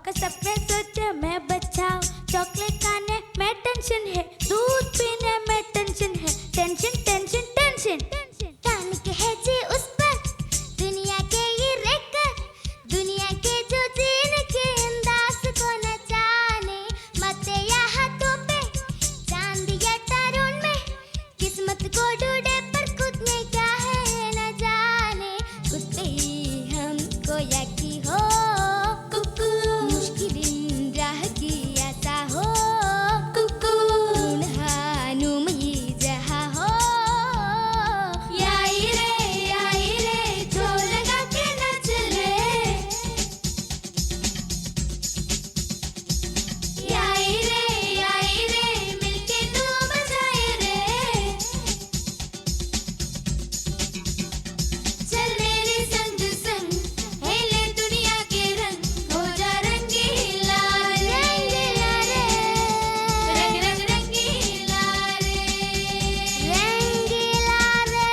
सबका सपने सोचे मैं बचाऊं, चॉकलेट खाने में टेंशन है, दूध पीने में टेंशन है, टेंशन टेंशन टेंशन टेंशन। तानिक है जी उस पर दुनिया के ये रेकर, दुनिया के जो जीने के अंदाज को न जाने, मत या हाथों पे चांद या तारों में, किस्मत को ढूंढे पर खुद में क्या है न जाने, खुद पे ही हमको यकी हो, कुकू मुश्किल राह की आसा हो, कुकू ढूंढानूं में ये जहां हो, याई रे जो लगा के नाच ले, याई रे मिलके तू बजाए रे, चल मेरे संग संग हिले दुनिया के रंग, हो जा रंगीला रंगीला रे, रंग रंग रंगीला रे, रंगीला रे।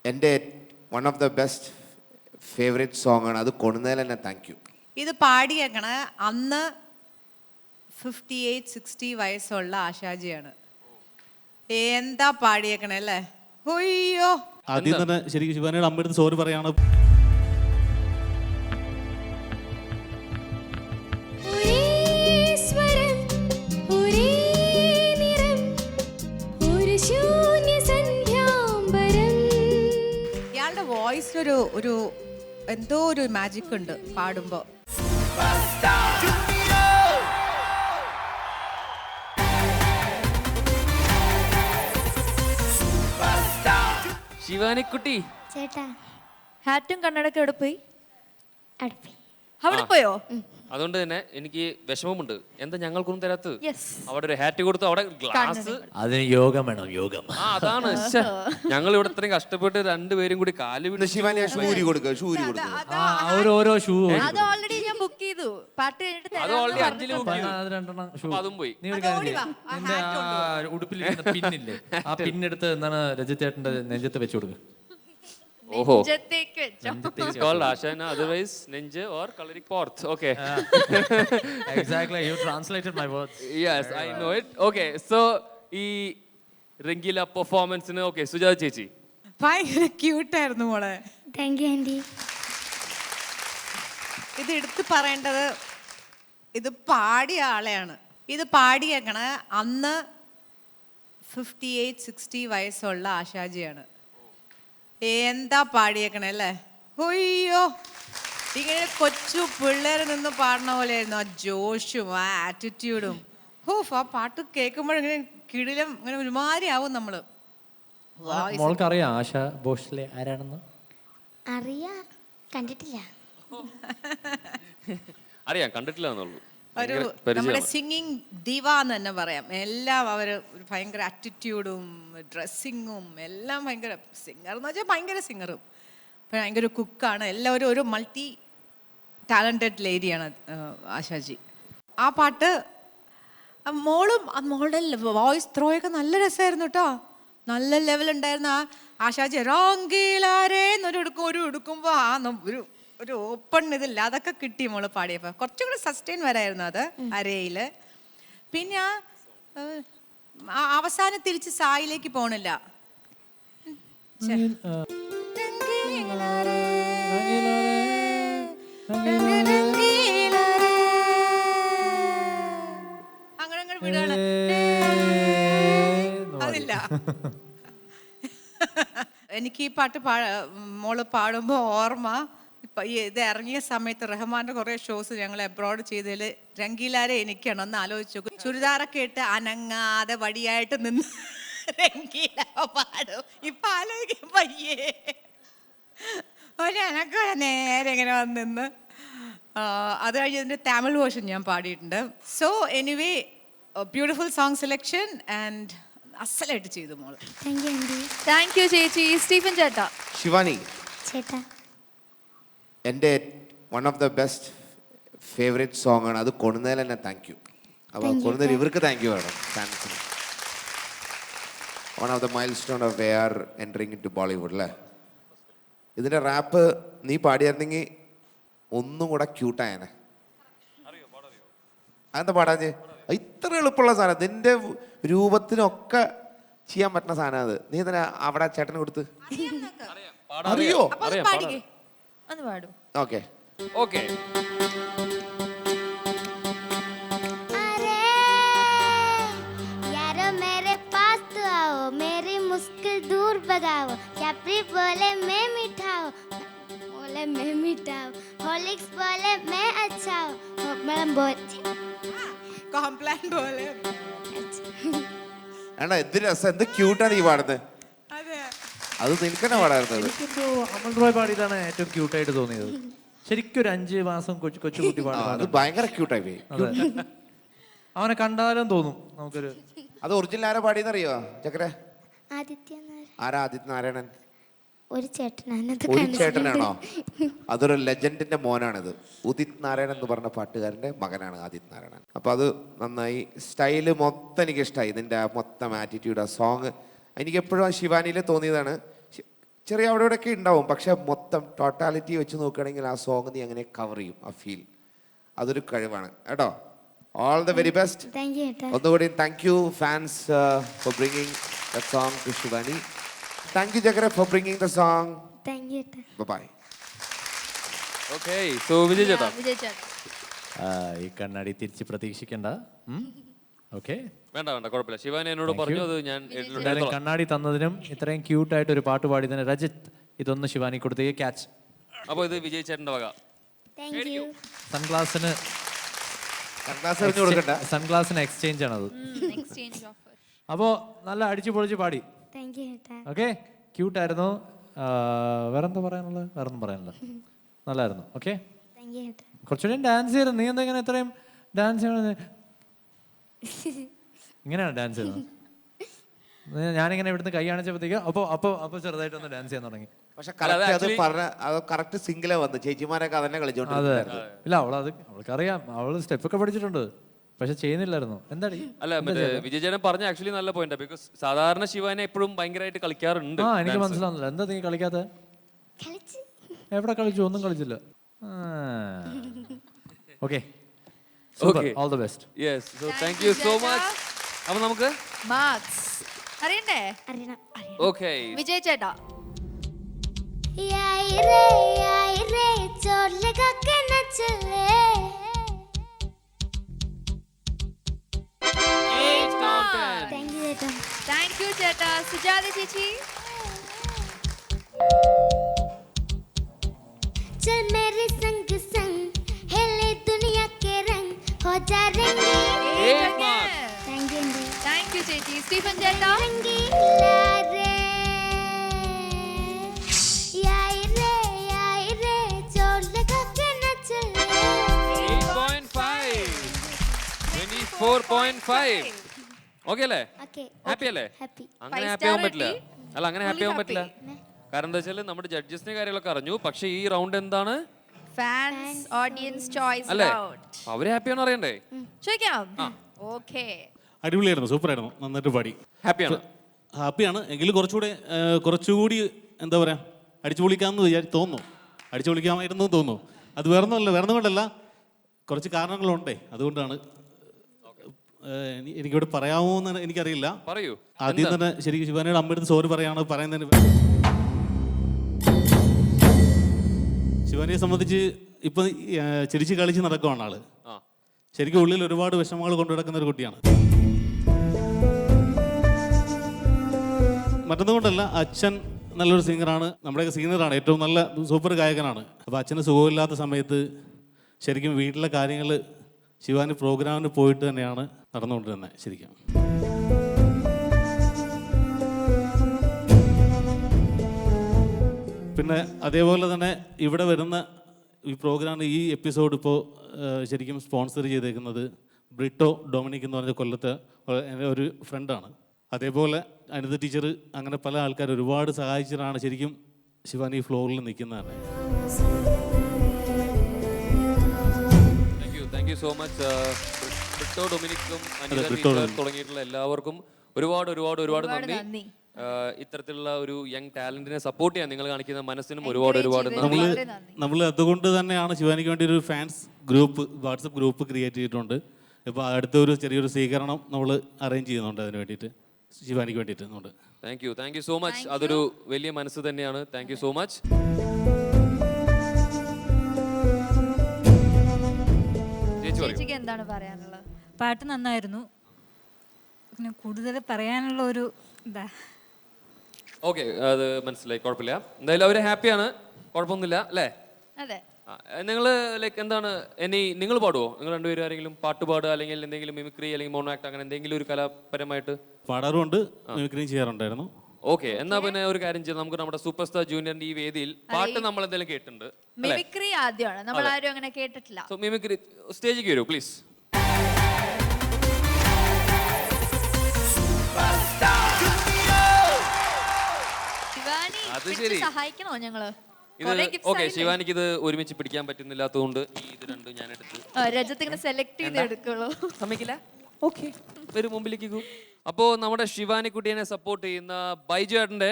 എൻ്റെ one of the best favourite song ആണ് അത്. കൊണ്ടുവന്നതിൽ തന്നെ താങ്ക് യു. ഇത് പാടിയേക്കണ അന്ന് 58-60 വയസ്സുള്ള ആശാജിയാണ്. എന്താ പാടിയേക്കണേ അല്ലേ? ഒയ്യോ, ആദ്യം തന്നെ ശരിക്കും ശിവാനിയുടെ അമ്മയുടെ സോറി പറയാണ്. ഒരേ സ്വരം ഒരേ നിറം ഒരു ശൂന്യ സന്ധ്യാംബരം. ഇയാളുടെ വോയിസിനൊരു ഒരു എന്തോ ഒരു മാജിക് ഉണ്ട് പാടുമ്പോ. ശിവാനിക്കുട്ടി, ചേട്ടാ ഹാറ്റും കണ്ണടക്കം എവിടെ പോയി? അടുപ്പി അവിടെ പോയോ? അതുകൊണ്ട് തന്നെ എനിക്ക് വിഷമമുണ്ട്. എന്താ ഞങ്ങൾക്കൊന്നും തരാത്ത്? യെസ്. അവിടെ ഒരു ഹാറ്റ് കൊടുത്തു, അവിടെ ഗ്ലാസ്. അതിന് യോഗം വേണം, യോഗം. അതാണ് ഞങ്ങൾ ഇവിടെ ഇത്രയും കഷ്ടപ്പെട്ട് രണ്ടുപേരും കൂടി കാല് ഇത് ശിവാനി ആ ഷൂരി കൊടുക്കുക, ഷൂരി കൊടുക്കുക. ഓരോ ഷൂ അത് ഓൾറെഡി ഞാൻ ബുക്ക് ചെയ്തു. പാട്ട് കഴിഞ്ഞിട്ട് അത് തരാമെന്ന് ഓൾറെഡി പറഞ്ഞിട്ട് 5 ബുക്ക് ചെയ്തു. അത് രണ്ടെണ്ണം ഷൂ. അപ്പൊ അതും പോയി. നീ ഒരു കാര്യം ചെയ്യ്. നിന്റെ ആ ഉടുപ്പിലിരിക്കുന്ന പിന്നില്ലേ, ആ പിന്നെടുത്ത് എന്താണ് രജിത്തേട്ടന്റെ നെഞ്ചത്ത് വെച്ച് കൊടുക്കുക. ഓഹോ, നെഞ്ചത്തേക്ക് വെച്ചോ. it's called Ashana, otherwise Ninja or Choleric Porth. Okay. Exactly, you translated my words. Yes, I know it. Okay, so ഈ രംഗീല പെർഫോമൻസിന് ഓക്കെ സുജാത ചേച്ചി ഭയങ്കര ക്യൂട്ടായിരുന്നു മോളെ. Thank you anti. ഇത് എടുത്ത് പറയേണ്ടത് ഇത് പാടിയ ആളെയാണ്. ഇത് പാടിയേക്കണ അന്ന് 58-60 വയസ്സുള്ള ആശാജിയാണ്. എന്താ പാടിയേക്കണേ അല്ലേ? ഒയ്യോ, ഇങ്ങനെ കൊച്ചു പിള്ളേരിൽ നിന്ന് പാടുന്ന പോലെയായിരുന്നു ആ ജോഷും ആ ആറ്റിറ്റ്യൂഡും. ആ പാട്ട് കേൾക്കുമ്പോഴിങ്ങനെ കിടിലം ഇങ്ങനെ ഒരുമാതിരി ആവും നമ്മള്. മോൾക്കറിയാം ആശ ഭോസ്ലെ ആരാണെന്ന്? അറിയാ, കണ്ടിട്ടില്ല. അറിയാം, കണ്ടിട്ടില്ല എന്നുള്ളൂ. ഒരു നമ്മുടെ സിംഗിങ് ദിവ എന്ന് തന്നെ പറയാം. എല്ലാം അവർ ഭയങ്കര ആറ്റിറ്റ്യൂഡും ഡ്രസ്സിങ്ങും എല്ലാം ഭയങ്കര സിംഗർ എന്ന് വെച്ചാൽ ഭയങ്കര സിംഗറും ഭയങ്കര കുക്കാണ്. എല്ലാവരും ഒരു മൾട്ടി ടാലൻറ്റഡ് ലേഡിയാണ് ആശാജി. ആ പാട്ട് മോളുടെ വോയിസ് ത്രോയൊക്കെ നല്ല രസമായിരുന്നു കേട്ടോ. നല്ല ലെവലുണ്ടായിരുന്നു. ആ ആശാജി റോങ്കിലാരേ എന്നൊരു എടുക്കുമ്പോൾ ആ ഒരു ഓപ്പൺ ഇതില്ല, അതൊക്കെ കിട്ടി മോള് പാടിയപ്പോൾ. കുറച്ചും കൂടി സസ്റ്റെയിൻ വരായിരുന്നു അത് അരയിൽ. പിന്നെ അവസാനം തിരിച്ച് സായിലേക്ക് പോണില്ല. അങ്ങനെ വിടാണ്, അതില്ല. എനിക്ക് ഈ പാട്ട് മോള് പാടുമ്പോൾ ഓർമ്മ ഇത് ഇറങ്ങിയ സമയത്ത് റഹ്മാന്റെ കുറേ ഷോസ് ഞങ്ങൾ അബ്രോഡ് ചെയ്തതിൽ രംഗീലാരെ എനിക്കാണ് ഒന്ന് ആലോചിച്ചു. ചുരിദാറൊക്കെ ഇട്ട് അനങ്ങാതെ വടിയായിട്ട് നിന്ന് രംഗീല പാടും. ഇപ്പൊ ആലോചിക്കും പയ്യേ ഒരെനക്ക് നേരെ ഇങ്ങനെ വന്നിന്ന്. അത് കഴിഞ്ഞ് ഇതിൻ്റെ തമിഴ് വേർഷൻ ഞാൻ പാടിയിട്ടുണ്ട്. So anyway beautiful song selection and അസലായിട്ട് ചെയ്തു മോള്. Thank you aunty. Thank you ചേച്ചി. സ്റ്റീഫൻ ചേട്ടാ. ശിവാനി, ചേട്ടാ എൻ്റെ one of the best favourite song ആണ്. അത് കൊണ്ടുന്നതിൽ തന്നെ താങ്ക് യു. അപ്പോൾ കൊണ്ടുന്നതിൽ ഇവർക്ക് താങ്ക് യു വേണം. ഫാൻസിന് one of the milestone of we are entering into Bollywood അല്ലേ. ഇതിൻ്റെ റാപ്പ് നീ പാടിയായിരുന്നെങ്കിൽ ഒന്നും കൂടെ ക്യൂട്ടായനെ. അതെന്താ പാടാഞ്ഞ്? ഇത്ര എളുപ്പമുള്ള സാധനം, നിന്റെ രൂപത്തിനൊക്കെ ചെയ്യാൻ പറ്റുന്ന സാധനം അത്. നീ തന്നെ അവിടെ ചേട്ടന് കൊടുത്ത് അറിയോ? പാടിക്കേ, ഒന്ന് പാടൂ. Okay okay. अरे यारो मेरे पास तो आओ, मेरी मुश्किल दूर भगाओ, कैप्री बोले मैं मिठाओ, बोले मैं मिठाओ, हॉर्लिक्स बोले मैं अच्छा हूँ, मैडम बोले കോംപ്ലാൻ പോലെ. ഏണ്ടാ എന്ത് രസം, എന്ത് ക്യൂട്ടാണ് ഈ പാടുന്നത്. അതെ, അത് നിനക്ക് തന്നെ പാടായിരുന്നത്. എനിക്കെന്തോ അമൽ റോയ് പാടിയതാണ് ഏറ്റവും ക്യൂട്ടായിട്ട് തോന്നിയത്. ശരിക്കും ഒരു 5 മാസം കൊച്ചുകുട്ടി അത് പാടുന്നത്. ഭയങ്കര ക്യൂട്ടായി പോയി. അതെ, അവനെ കണ്ടാലും തോന്നും നമുക്കൊരു. അത് ഒറിജിനൽ ആരാ പാടിയെന്നറിയോ ചക്കര? ആദിത്യ നാരായണൻ. ആരാ ആദിത്യ നാരായണൻ? ഒരു ചേട്ടനാണ് അത് ഒരു ചേട്ടനാണോ? അതൊരു ലെജൻഡിന്റെ മോനാണിത്. ഉദിത് നാരായണൻ എന്ന് പറഞ്ഞ പാട്ടുകാരന്റെ മകനാണ് ആദിത് നാരായണൻ. അപ്പൊ അത് നന്നായി. സ്റ്റൈല് മൊത്തം എനിക്ക് ഇഷ്ടമായി. ഇതിന്റെ മൊത്തം ആറ്റിറ്റ്യൂഡ്, ആ സോങ് എനിക്ക് എപ്പോഴും ശിവാനിയിൽ തോന്നിയതാണ്. ചെറിയ അവിടെ ഇവിടെയൊക്കെ ഉണ്ടാവും, പക്ഷെ മൊത്തം ടോട്ടാലിറ്റി വെച്ച് നോക്കുകയാണെങ്കിൽ ആ സോങ് നീ അങ്ങനെ കവർ ചെയ്യും. ആ ഫീൽ അതൊരു കഴിവാണ് കേട്ടോ. All the very best. Thank you ചേട്ടാ. ഒന്നുകൂടി thank you fans for bringing the song to Shivani. Thank you ജഗര for bringing the song. Thank you ചേട്ടാ. ബൈ. ഓക്കെ, സോ വിജയ് ചേട്ടാ. വിജയ് ചേട്ടാ. ഈ കണ്ണാടി തിരിച്ച് പ്രതീക്ഷിക്കണ്ട. ഓക്കെ, വേണ്ട വേണ്ട, കുഴപ്പമില്ല. ശിവാനി എന്നോട് പറഞ്ഞു, അത് ഞാൻ എന്തായാലും കണ്ണാടി തന്നതിനും ഇത്രയും ക്യൂട്ടായിട്ട് ഒരു പാട്ട് പാടിയതിന് രജിത്ത് ഇതൊന്ന് ശിവാനി കൊടുത്തേ ക്യാച്ച്. അപ്പോൾ ഇത് വിജയ് ചേട്ടൻ്റെ വക. Thank you. സൺഗ്ലാസിന് സൺഗ്ലാസിന് എക്സ്ചേഞ്ച് ആണത്. Exchange offer. അപ്പോൾ നല്ല അടിച്ചു പൊളിച്ച് പാടി. താങ്ക് യു ചേട്ടാ. ഓക്കെ, ക്യൂട്ടായിരുന്നു. വേറെന്താ പറയാനുള്ളത്? വേറൊന്നും പറയാനില്ല. നല്ലായിരുന്നു. ഓക്കെ, താങ്ക് യു ചേട്ടാ. കുറച്ചുകൂടി ഡാൻസ് ചെയ്തു. നീ എന്താ ഇങ്ങനെ ഇത്രയും ഡാൻസ് ചെയ്യണത്? ഇങ്ങനെയാണ് ഡാൻസ് ചെയ്യുന്നത്. ഞാനിങ്ങനെ ഇവിടുന്ന് കൈ കാണിച്ചപ്പോഴത്തേക്ക് അപ്പോൾ ചെറുതായിട്ടൊന്ന് ഡാൻസ് ചെയ്യാൻ തുടങ്ങി. പക്ഷെ അത് പറഞ്ഞ അത് കറക്റ്റ് സിംഗിളെ വന്ന് ചേച്ചിമാരൊക്കെ അതന്നെ കളിച്ചോണ്ടിരുന്നു. ഇല്ല, അവൾക്കറിയാം, അവള് സ്റ്റെപ്പൊക്കെ പഠിച്ചിട്ടുണ്ട്, പക്ഷെ ചെയ്യുന്നില്ലായിരുന്നു. എന്താടി? അല്ല, മറ്റേ വിജയ് ചേട്ടൻ പറഞ്ഞ ആക്ച്വലി നല്ല പോയിന്റ്. ബിക്കോസ് സാധാരണ ശിവാനെ എപ്പോഴും ഭയങ്കരമായിട്ട് കളിക്കാറുണ്ട്. എനിക്ക് മനസ്സിലാവുന്നില്ല, എന്താ നീ കളിക്കാത്ത? എവിടെ കളിച്ചു? ഒന്നും കളിച്ചില്ല. Okay, all the best. Yes, so thank you so much. അപ്പോൾ നമുക്ക് മാർക്സ് അറിയണ്ടേ? അറിയണം. ഓക്കെ, വിജയ് ചേട്ടാ. याई रे चोर लगा के नच ले. Thank you ചേട്ടാ. താങ്ക് യു ചേട്ടാ. സുജാത ചേച്ചി. चल मेरे संग संग हिले दुनिया के रंग हो जा रंगी. Thank you aunty. Thank you ചേച്ചി. സ്റ്റീഫൻ ചേട്ടാ. रंगीला रे याई रे चोर लगा के नच ले. 8.5 24.5. ഓക്കെ അല്ലേ? Okay. ഹാപ്പി അല്ലേ? Happy. അങ്ങനെ 5 ഹാപ്പി ആവാൻ star പറ്റില്ല. കിട്ടി. അല്ല, അങ്ങനെ ഹാപ്പി ആവാൻ പറ്റില്ല. കാരണം എന്താ വെച്ചാൽ നമ്മുടെ ജഡ്ജസിന്റെ കാര്യങ്ങളൊക്കെ അറിഞ്ഞു, പക്ഷെ ഈ റൗണ്ട് എന്താണ്? ഫാൻസ് ഓഡിയൻസ് ചോയ്സ് അല്ലേ? റൗണ്ട്. അവര് ഹാപ്പിയാണോ അറിയണ്ടേ? ചോദിക്കാം. ഓക്കേ. അടിപൊളിയായിരുന്നു, സൂപ്പറായിരുന്നു, നന്നായിട്ട് പാടി. ഹാപ്പിയാണ്. ഹാപ്പിയാണ്. എങ്കിലും കുറച്ചുകൂടി എന്താ പറയുക, അടിച്ചു പൊളിക്കാമെന്ന് തോന്നുന്നു. അടിച്ചു പൊളിക്കാമായിരുന്നു തോന്നുന്നു. അത് വേറൊന്നും കൊണ്ടല്ല, കുറച്ച് കാരണങ്ങളുണ്ടേ, അതുകൊണ്ടാണ്. എനിക്കിവിടെ പറയാമോ എന്ന് എനിക്കറിയില്ല. പറയൂ. ആദ്യം തന്നെ ശരിക്കും ശിവാനിയുടെ അമ്മയുടെ സോറി പറയാണ് പറയുന്നതിന്. ശിവാനിയെ സംബന്ധിച്ച് ഇപ്പം ചിരിച്ച് കളിച്ച് നടക്കുവാണ് ആള്. ശരിക്കും ഉള്ളിൽ ഒരുപാട് വിഷമങ്ങൾ കൊണ്ടു നടക്കുന്ന ഒരു കുട്ടിയാണ്. മറ്റൊന്നുകൊണ്ടല്ല, അച്ഛൻ നല്ലൊരു സിംഗറാണ്, നമ്മുടെയൊക്കെ സീനിയറാണ്, ഏറ്റവും നല്ല സൂപ്പർ ഗായകനാണ്. അപ്പോൾ അച്ഛന് സുഖമില്ലാത്ത സമയത്ത് ശരിക്കും വീട്ടിലെ കാര്യങ്ങൾ ശിവാനി പ്രോഗ്രാമിന് പോയിട്ട് തന്നെയാണ് നടന്നുകൊണ്ടിരുന്നത്. ശരിക്കും പിന്നെ അതേപോലെ തന്നെ ഇവിടെ വരുന്ന ഈ പ്രോഗ്രാം ഈ എപ്പിസോഡ് ഇപ്പോൾ ശരിക്കും സ്പോൺസർ ചെയ്തേക്കുന്നത് ബ്രിട്ടോ ഡൊമിനിക് എന്ന് പറഞ്ഞ കൊല്ലത്തെ എൻ്റെ ഒരു ഫ്രണ്ടാണ്. അതേപോലെ അനിത ടീച്ചർ, അങ്ങനെ പല ആൾക്കാർ ഒരുപാട് സഹായിച്ചിട്ടാണ് ശരിക്കും ശിവാനി ഫ്ലോറിൽ നിൽക്കുന്നത് തന്നെ. Thank you so much Britto ഡൊമിനിക്കും അനിത ടീച്ചർ തുടങ്ങിയിട്ടുള്ള എല്ലാവർക്കും ഒരുപാട് ഒരുപാട് ഒരുപാട് നന്ദി. ഇത്തരത്തിലുള്ള ഒരു യങ് ടാലന്റിനെ സപ്പോർട്ട് ചെയ്യാൻ നിങ്ങൾ കാണിക്കുന്ന മനസ്സിനും ഒരുപാട് ഒരുപാട് നന്ദി. നമ്മൾ അതുകൊണ്ട് തന്നെയാണ് ശിവാനിക്ക് വേണ്ടി ഒരു fans group, WhatsApp group create ചെയ്തിട്ടുണ്ട്. ഇപ്പോൾ അടുത്തൊരു ചെറിയൊരു സ്വീകരണം നമ്മൾ അറേഞ്ച് ചെയ്യുന്നുണ്ട് അതിന് വേണ്ടിയിട്ട്, ശിവാനിക്ക് വേണ്ടിയിട്ട്. Thank you so much. അതൊരു വലിയ മനസ്സ് തന്നെയാണ്. Thank you so much. ചേച്ചിക്ക് എന്താണ് പറയാനുള്ളത്? പാട്ട് നന്നായിരുന്നു. പിന്നെ കൂടുതൽ പറയാനുള്ള ഒരു ഇതാ. ഓക്കെ, അത് മനസ്സിലായി, കുഴപ്പമില്ല. എന്തായാലും അവർ ഹാപ്പിയാണ്, കുഴപ്പമൊന്നുമില്ല അല്ലേ? അതെ. നിങ്ങൾ ലൈക്ക് എന്താണ് ഇനി നിങ്ങൾ പാടുവോ? നിങ്ങൾ രണ്ടുപേരും ആരെങ്കിലും പാട്ട് പാടുക, അല്ലെങ്കിൽ എന്തെങ്കിലും മിമിക്രി അല്ലെങ്കിൽ മോണോ ആക്ട്, അങ്ങനെ എന്തെങ്കിലും ഒരു കലാപരമായിട്ട്? പാടാറുണ്ട്, മിമിക്രിയും ചെയ്യാറുണ്ടായിരുന്നു. ഓക്കെ, എന്നാ പിന്നെ ഒരു കാര്യം ചെയ്യാം. നമുക്ക് നമ്മുടെ സൂപ്പർ സ്റ്റാർ ജൂനിയറിന്റെ ഈ വേദിയിൽ പാട്ട് നമ്മൾ എന്തെങ്കിലും കേട്ടിട്ടുണ്ട്. മിമിക്രി ആദ്യമാണ്, നമ്മൾ ആരും അങ്ങനെ കേട്ടിട്ടില്ല. സോ മിമിക്രി സ്റ്റേജിലേക്ക് വരൂ പ്ലീസ്. സഹായിക്കണോ ഞങ്ങള്? ഓക്കെ, ശിവാനിക്ക് ഇത് ഒരുമിച്ച് പിടിക്കാൻ പറ്റുന്നില്ലാത്തതുകൊണ്ട് ഇത് രണ്ടും ഞാൻ എടുത്ത് രജത്ത് ഇങ്ങനെ സെലക്ട് ചെയ്ത് എടുക്കുള്ളൂ. സമ്മതിക്കില്ല? ഓക്കെ, വരും മുമ്പിലേക്ക്. അപ്പോ നമ്മുടെ ശിവാനി കുട്ടിയെ സപ്പോർട്ട് ചെയ്യുന്ന ബൈജു ഏട്ടന്റെ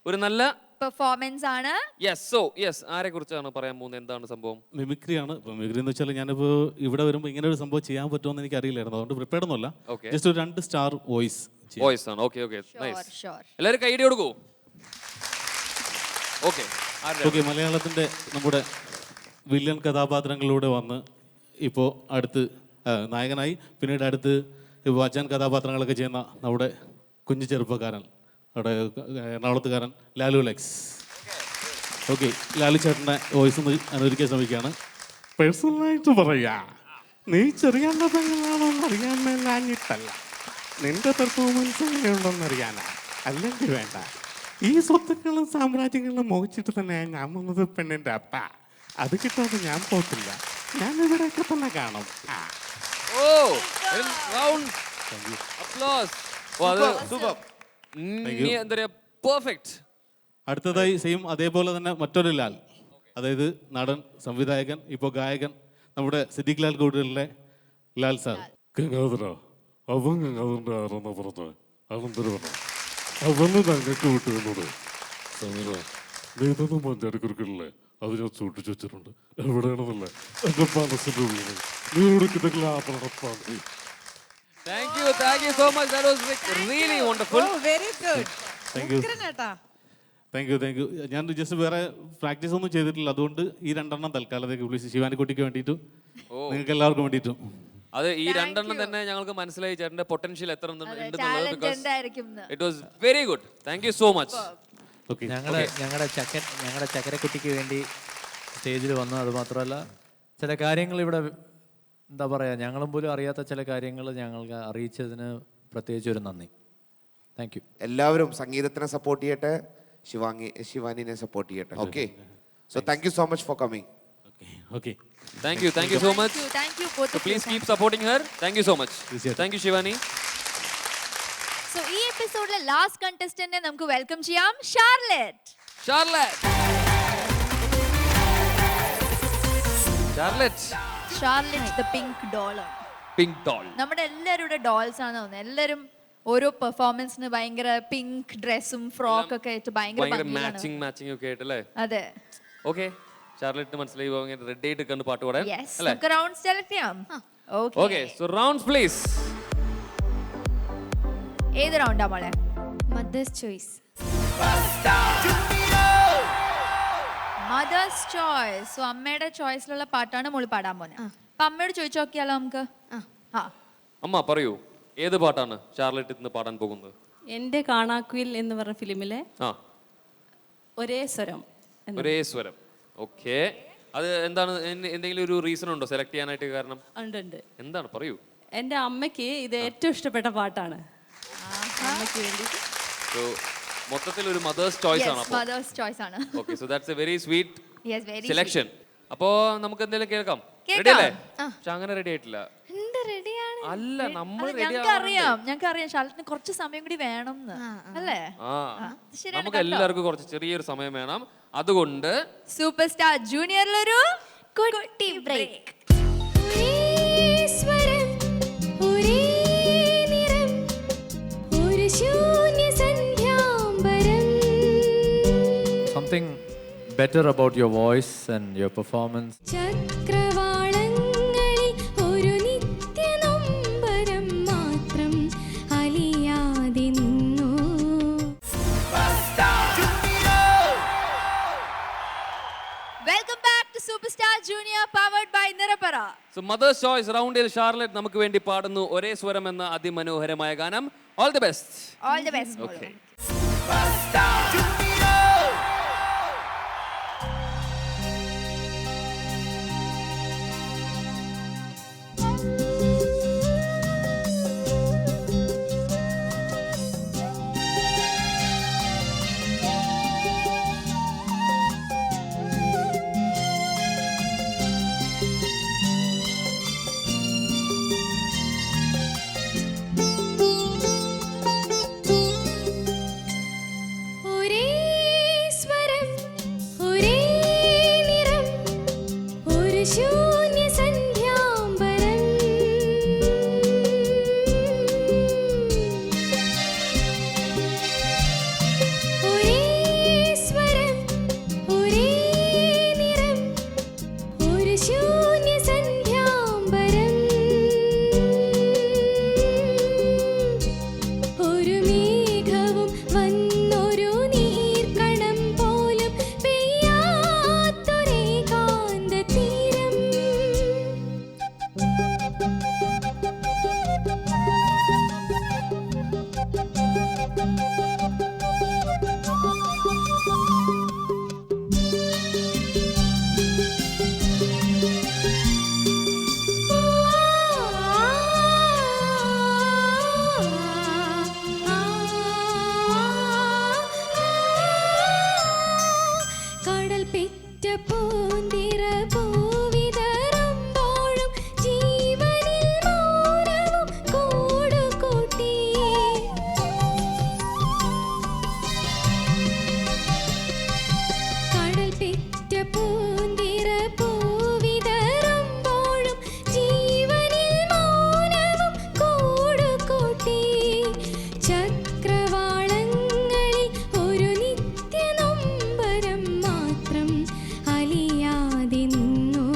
ഒരു നല്ല പെർഫോമൻസ് ആണ്. യെസ്, ആരെ കുറിച്ചാണ് പറയാൻ പോകുന്നത്? എന്താണ് സംഭവം? മിമിക്രിയാണ്. ഇപ്പൊ മിമിക്രി എന്ന് വെച്ചാൽ ഞാനിപ്പോൾ ഇവിടെ വരുമ്പോൾ ഇങ്ങനെ ഒരു സംഭവം ചെയ്യാൻ പറ്റുമെന്ന് എനിക്ക് അറിയില്ലായിരുന്നു. അതുകൊണ്ട് പ്രിപ്പയർഡ് ഒന്നുമല്ല, ജസ്റ്റ് ഒരു 2 സ്റ്റാർ വോയിസ് ആണ്. Okay, nice. എല്ലാവരും കൈയ്യടി കൊടുക്കൂ. ഓക്കെ, മലയാളത്തിൻ്റെ നമ്മുടെ വില്ലൻ കഥാപാത്രങ്ങളിലൂടെ വന്ന് ഇപ്പോൾ അടുത്ത് നായകനായി, പിന്നീട് അടുത്ത് ഇപ്പോൾ അച്ഛൻ കഥാപാത്രങ്ങളൊക്കെ ചെയ്യുന്ന നമ്മുടെ കുഞ്ഞു ചെറുപ്പക്കാരൻ, അവിടെ എറണാകുളത്തുകാരൻ ലാലു ലെക്സ്. ഓക്കെ, ലാലു ചേട്ടൻ്റെ വോയിസ് ഒന്ന് അനുകരിക്കാൻ ശ്രമിക്കുകയാണ്. പേഴ്സണലായിട്ട് പറയാ, നീ ചെറിയ പെങ്ങളാണോന്ന് അറിയാൻ മേലാഞ്ഞിട്ടല്ല, നിന്റെ പെർഫോമൻസ് എങ്ങനെയുണ്ടെന്ന് അറിയാനാ. അല്ലെങ്കിൽ വേണ്ട, ഈ സ്വത്തുക്കളും സാമ്രാജ്യങ്ങളും മോഹിച്ചിട്ട് തന്നെ ഞാൻ വന്നത് പെണ്ണിൻ്റെ അപ്പ. അത് കിട്ടാതെ ഞാൻ പോത്തില്ല, ഞാൻ ഇവിടെയൊക്കെ തന്നെ കാണും. അടുത്തതായി സെയിം അതേപോലെ തന്നെ മറ്റൊരു ലാൽ, അതായത് നടൻ, സംവിധായകൻ, ഇപ്പോൾ ഗായകൻ, നമ്മുടെ സിദ്ദിഖ് ലാൽ കൂടുതലിലെ ലാൽ സാർ. അവന് ഞങ്ങൾക്ക് വിട്ടുവന്നത് സമീറ, നീ ഇതൊന്നും മഞ്ചാടിക്കുറുക്കല്ലേ, അത് ഞാൻ സൂക്ഷിച്ചു വെച്ചിട്ടുണ്ട്. എവിടെയാണെന്നല്ലേ എന്റെ മനസ്സിന്റെ ഉള്ളിൽ നീ കൊടുക്കുന്ന ആഭരണപ്പാണ്. Thank you so much. That was really wonderful. Oh, very good. Thank you. ഞാൻ ജസ്റ്റ് വേറെ പ്രാക്ടീസ് ഒന്നും ചെയ്തിട്ടില്ല, അതുകൊണ്ട് ഈ 2 എണ്ണം തൽക്കാലത്തേക്ക് വിളിച്ച് ശിവാനിക്കുട്ടിക്ക് വേണ്ടിയിട്ടും നിങ്ങൾക്ക് എല്ലാവർക്കും വേണ്ടിയിട്ടും. അത് ഈ 2 എണ്ണം തന്നെ ഞങ്ങൾക്ക് മനസ്സിലായി ചേട്ടന്റെ പൊട്ടൻഷ്യൽ എത്ര ഉണ്ടെന്നുള്ളത്. It was very good. Thank you so much. ഞങ്ങളുടെ ചക്കരക്കുട്ടിക്ക് വേണ്ടി സ്റ്റേജിൽ വന്നു. അത് മാത്രമല്ല, ചില കാര്യങ്ങൾ ഇവിടെ എന്താ പറയുക, ഞങ്ങളും പോലും അറിയാത്ത ചില കാര്യങ്ങൾ ഞങ്ങൾക്ക് അറിയിച്ചതിന് പ്രത്യേകിച്ച് ഒരു നന്ദി. Thank you. എല്ലാവരും സംഗീതത്തിനെ സപ്പോർട്ട് ചെയ്യട്ടെ, ശിവാനിനെ സപ്പോർട്ട് ചെയ്യട്ടെ. Okay, so thank you so much for coming. Okay. Thank you so much. Thank you both. So please keep supporting her. Thank you so much. Thank you Shivani. So ഈ എപ്പിസോഡിലെ last കണ്ടസ്റ്റന്റിനെ നമുക്ക് welcome ചെയ്യാം, Charlotte. Charlotte the pink doll. നമ്മുടെ എല്ലാവരുടെ dolls ആണ് തോന്നുന്നത്. എല്ലാവരും ഓരോ പെർഫോമൻസിന് ഭയങ്കര പിങ്ക് ഡ്രസ്സും ഫ്രോക്ക് ഒക്കെ ആയിട്ട് ഭയങ്കര മാച്ചിങ് ഒക്കെ ആയിട്ടല്ലേ? അതെ. ഓക്കെ, ഷാർലറ്റ് മനസ്സിലായി റെഡി ആയിട്ട് കണ്ട് പാട്ട് പാടാൻ. നമുക്ക് റൗണ്ട്സ് സെലക്ട് ചെയ്യാം. Okay, so rounds please. ഏത് റൗണ്ടാ മോളെ? Mother's choice. Mother's choice. So അമ്മയുടെ ചോയ്സിലുള്ള പാട്ടാണ് മോള് പാടാൻ പോകുന്നത്. അപ്പൊ അമ്മയോട് ചോദിച്ചു നോക്കിയാലോ നമുക്ക്? അമ്മ പറയൂ, ഏത് പാട്ടാണ് ഷാർലറ്റ് ഇന്ന് പാടാൻ പോകുന്നത്? എൻ്റെ കാണാക്കുയിൽ എന്ന് പറഞ്ഞ ഫിലിമിലെ ഒരേ സ്വരം. ഓക്കെ, അത് എന്താണ്? എന്തെങ്കിലും ഒരു റീസൺ ഉണ്ടോ സെലക്ട് ചെയ്യാനായിട്ട്? കാരണം ഉണ്ട്. എന്താണ്, പറയൂ. എൻ്റെ അമ്മയ്ക്ക് ഇത് ഏറ്റവും ഇഷ്ടപ്പെട്ട പാട്ടാണ്. അമ്മയ്ക്ക് വേണ്ടിയിട്ട്. സോ മൊത്തത്തിൽ ഒരു മദേഴ്സ് ചോയ്സ് ആണ്. മദേഴ്സ് ചോയ്സ് ആണ്. Okay, so that's A very sweet Yes, very selection. അപ്പോ നമുക്ക് എന്തെങ്കിലും കേൾക്കാം. കേൾക്കാം. റെഡി അല്ലേ? പക്ഷെ അങ്ങനെ റെഡി ആയിട്ടില്ല. റെഡിയാണ്. അല്ല, നമ്മൾ റെഡി ഞങ്ങൾക്ക് അറിയാം ഷാലറ്റിന് കുറച്ച് സമയം കൂടി വേണം അല്ലേ? നമുക്ക് എല്ലാവർക്കും കുറച്ച് ചെറിയൊരു സമയം വേണം. അതുകൊണ്ട് സൂപ്പർ സ്റ്റാർ ജൂനിയറിലൊരു കുട്ടി break. Something better about your voice and your performance. ചക്രവാളങ്ങളിൽ ഒരു നിത്യനൊമ്പരം മാത്രം അലിയാതെ നിന്നു. Welcome back to super star junior powered by Nirapara. So mother's choice റൗണ്ടിൽ ഷാർലറ്റ് നമുക്ക് വേണ്ടി പാടുന്നു ഒരേ സ്വരം എന്ന അതിമനോഹരമായ ഗാനം. All the best. All the best. Okay. ഒരേ സ്വരം, ഒരേ നിറം, ഒരു ശൂന്യ സന്ധ്യാംബരം. ഒരേ സ്വരം, ഒരേ നിറം, ഒരു ശൂന്യ സന്ധ്യാംബരം. ഒരു മേഘവും വന്നൊരു നീർക്കണം പോലും പെയ്യാത്തൊരേകാന്ത തീരം. കടൽ പെറ്റ പൂന്തിര പൂവിതറുമ്പോഴും ജീവനിൽ മൗനവും കൂടുകൂട്ടി. കടൽ പെറ്റ പൂന്തിര പൂവിതറുമ്പോഴും ജീവനിൽ മൗനവും കൂടുകൂട്ടി. ചക്രവാളങ്ങളിൽ ഒരു നിത്യനൊമ്പരം മാത്രം അലിയാതെ നിന്നു.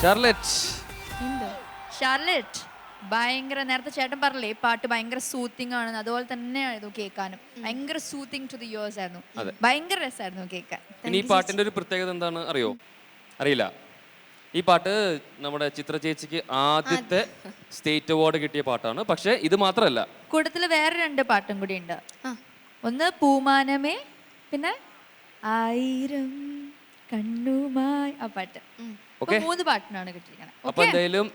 ഷാർലറ്റ്. ഷാർലറ്റ് ഭയങ്കര, നേരത്തെ ചേട്ടൻ പറഞ്ഞില്ലേ ഈ പാട്ട് ഭയങ്കര സൂത്തിങ് ആണെന്ന്, അതുപോലെ തന്നെയായിരുന്നു കേൾക്കാനും. ഭയങ്കര സൂത്തിങ് ടു ദി ഇയേഴ്സ് ആയിരുന്നു, ഭയങ്കര രസമായിരുന്നു കേൾക്കാൻ. ഇനി ഈ പാട്ടിന്റെ ഒരു പ്രത്യേകത എന്താണ് അറിയോ? അറിയില്ല. ഈ പാട്ട് നമ്മുടെ ചിത്ര ചേച്ചിക്ക് ആദ്യത്തെ സ്റ്റേറ്റ് അവാർഡ് കിട്ടിയ പാട്ടാണ്. പക്ഷെ ഇത് മാത്രമല്ല, കൂട്ടത്തിൽ വേറെ 2 പാട്ടും കൂടി ഉണ്ട്. ഒന്ന് പൂമാനമേ, പിന്നെ 1000 കണ്ണുമായി, ആ പാട്ട്. 3 പാട്ടിനാണ് കിട്ടിയിരിക്കുന്നത്. അപ്പൊ എന്തായാലും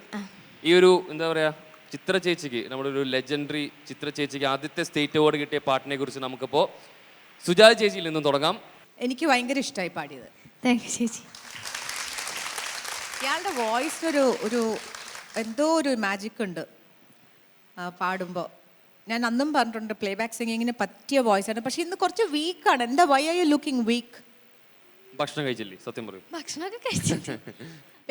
ഈ ഒരു എന്താ പറയാ, ചിത്ര ചേച്ചിക്ക്, നമ്മുടെ ഒരു ലെജൻഡറി ചിത്ര ചേച്ചിക്ക് ആദ്യത്തെ സ്റ്റേറ്റ് അവാർഡ് കിട്ടിയ പാട്ടിനെ കുറിച്ച് നമുക്കിപ്പോ സുജാത ചേച്ചിയിൽ നിന്നും തുടങ്ങാം. എനിക്ക് ഭയങ്കര ഇഷ്ടമായി പാടിയത്. താങ്ക് യു ചേച്ചി. ഇയാളുടെ വോയിസിനൊരു ഒരു എന്തോ ഒരു മാജിക് ഉണ്ട് പാടുമ്പോൾ. ഞാൻ അന്നും പറഞ്ഞിട്ടുണ്ട് പ്ലേ ബാക്ക് സിംഗിങ്ങിന് പറ്റിയ വോയിസാണ്. പക്ഷെ ഇന്ന് കുറച്ച് വീക്കാണ്. എന്താ, why are you looking weak? ഭക്ഷണം കഴിച്ചില്ലേ? സത്യം പറയും. ഭക്ഷണമൊക്കെ കഴിച്ചു.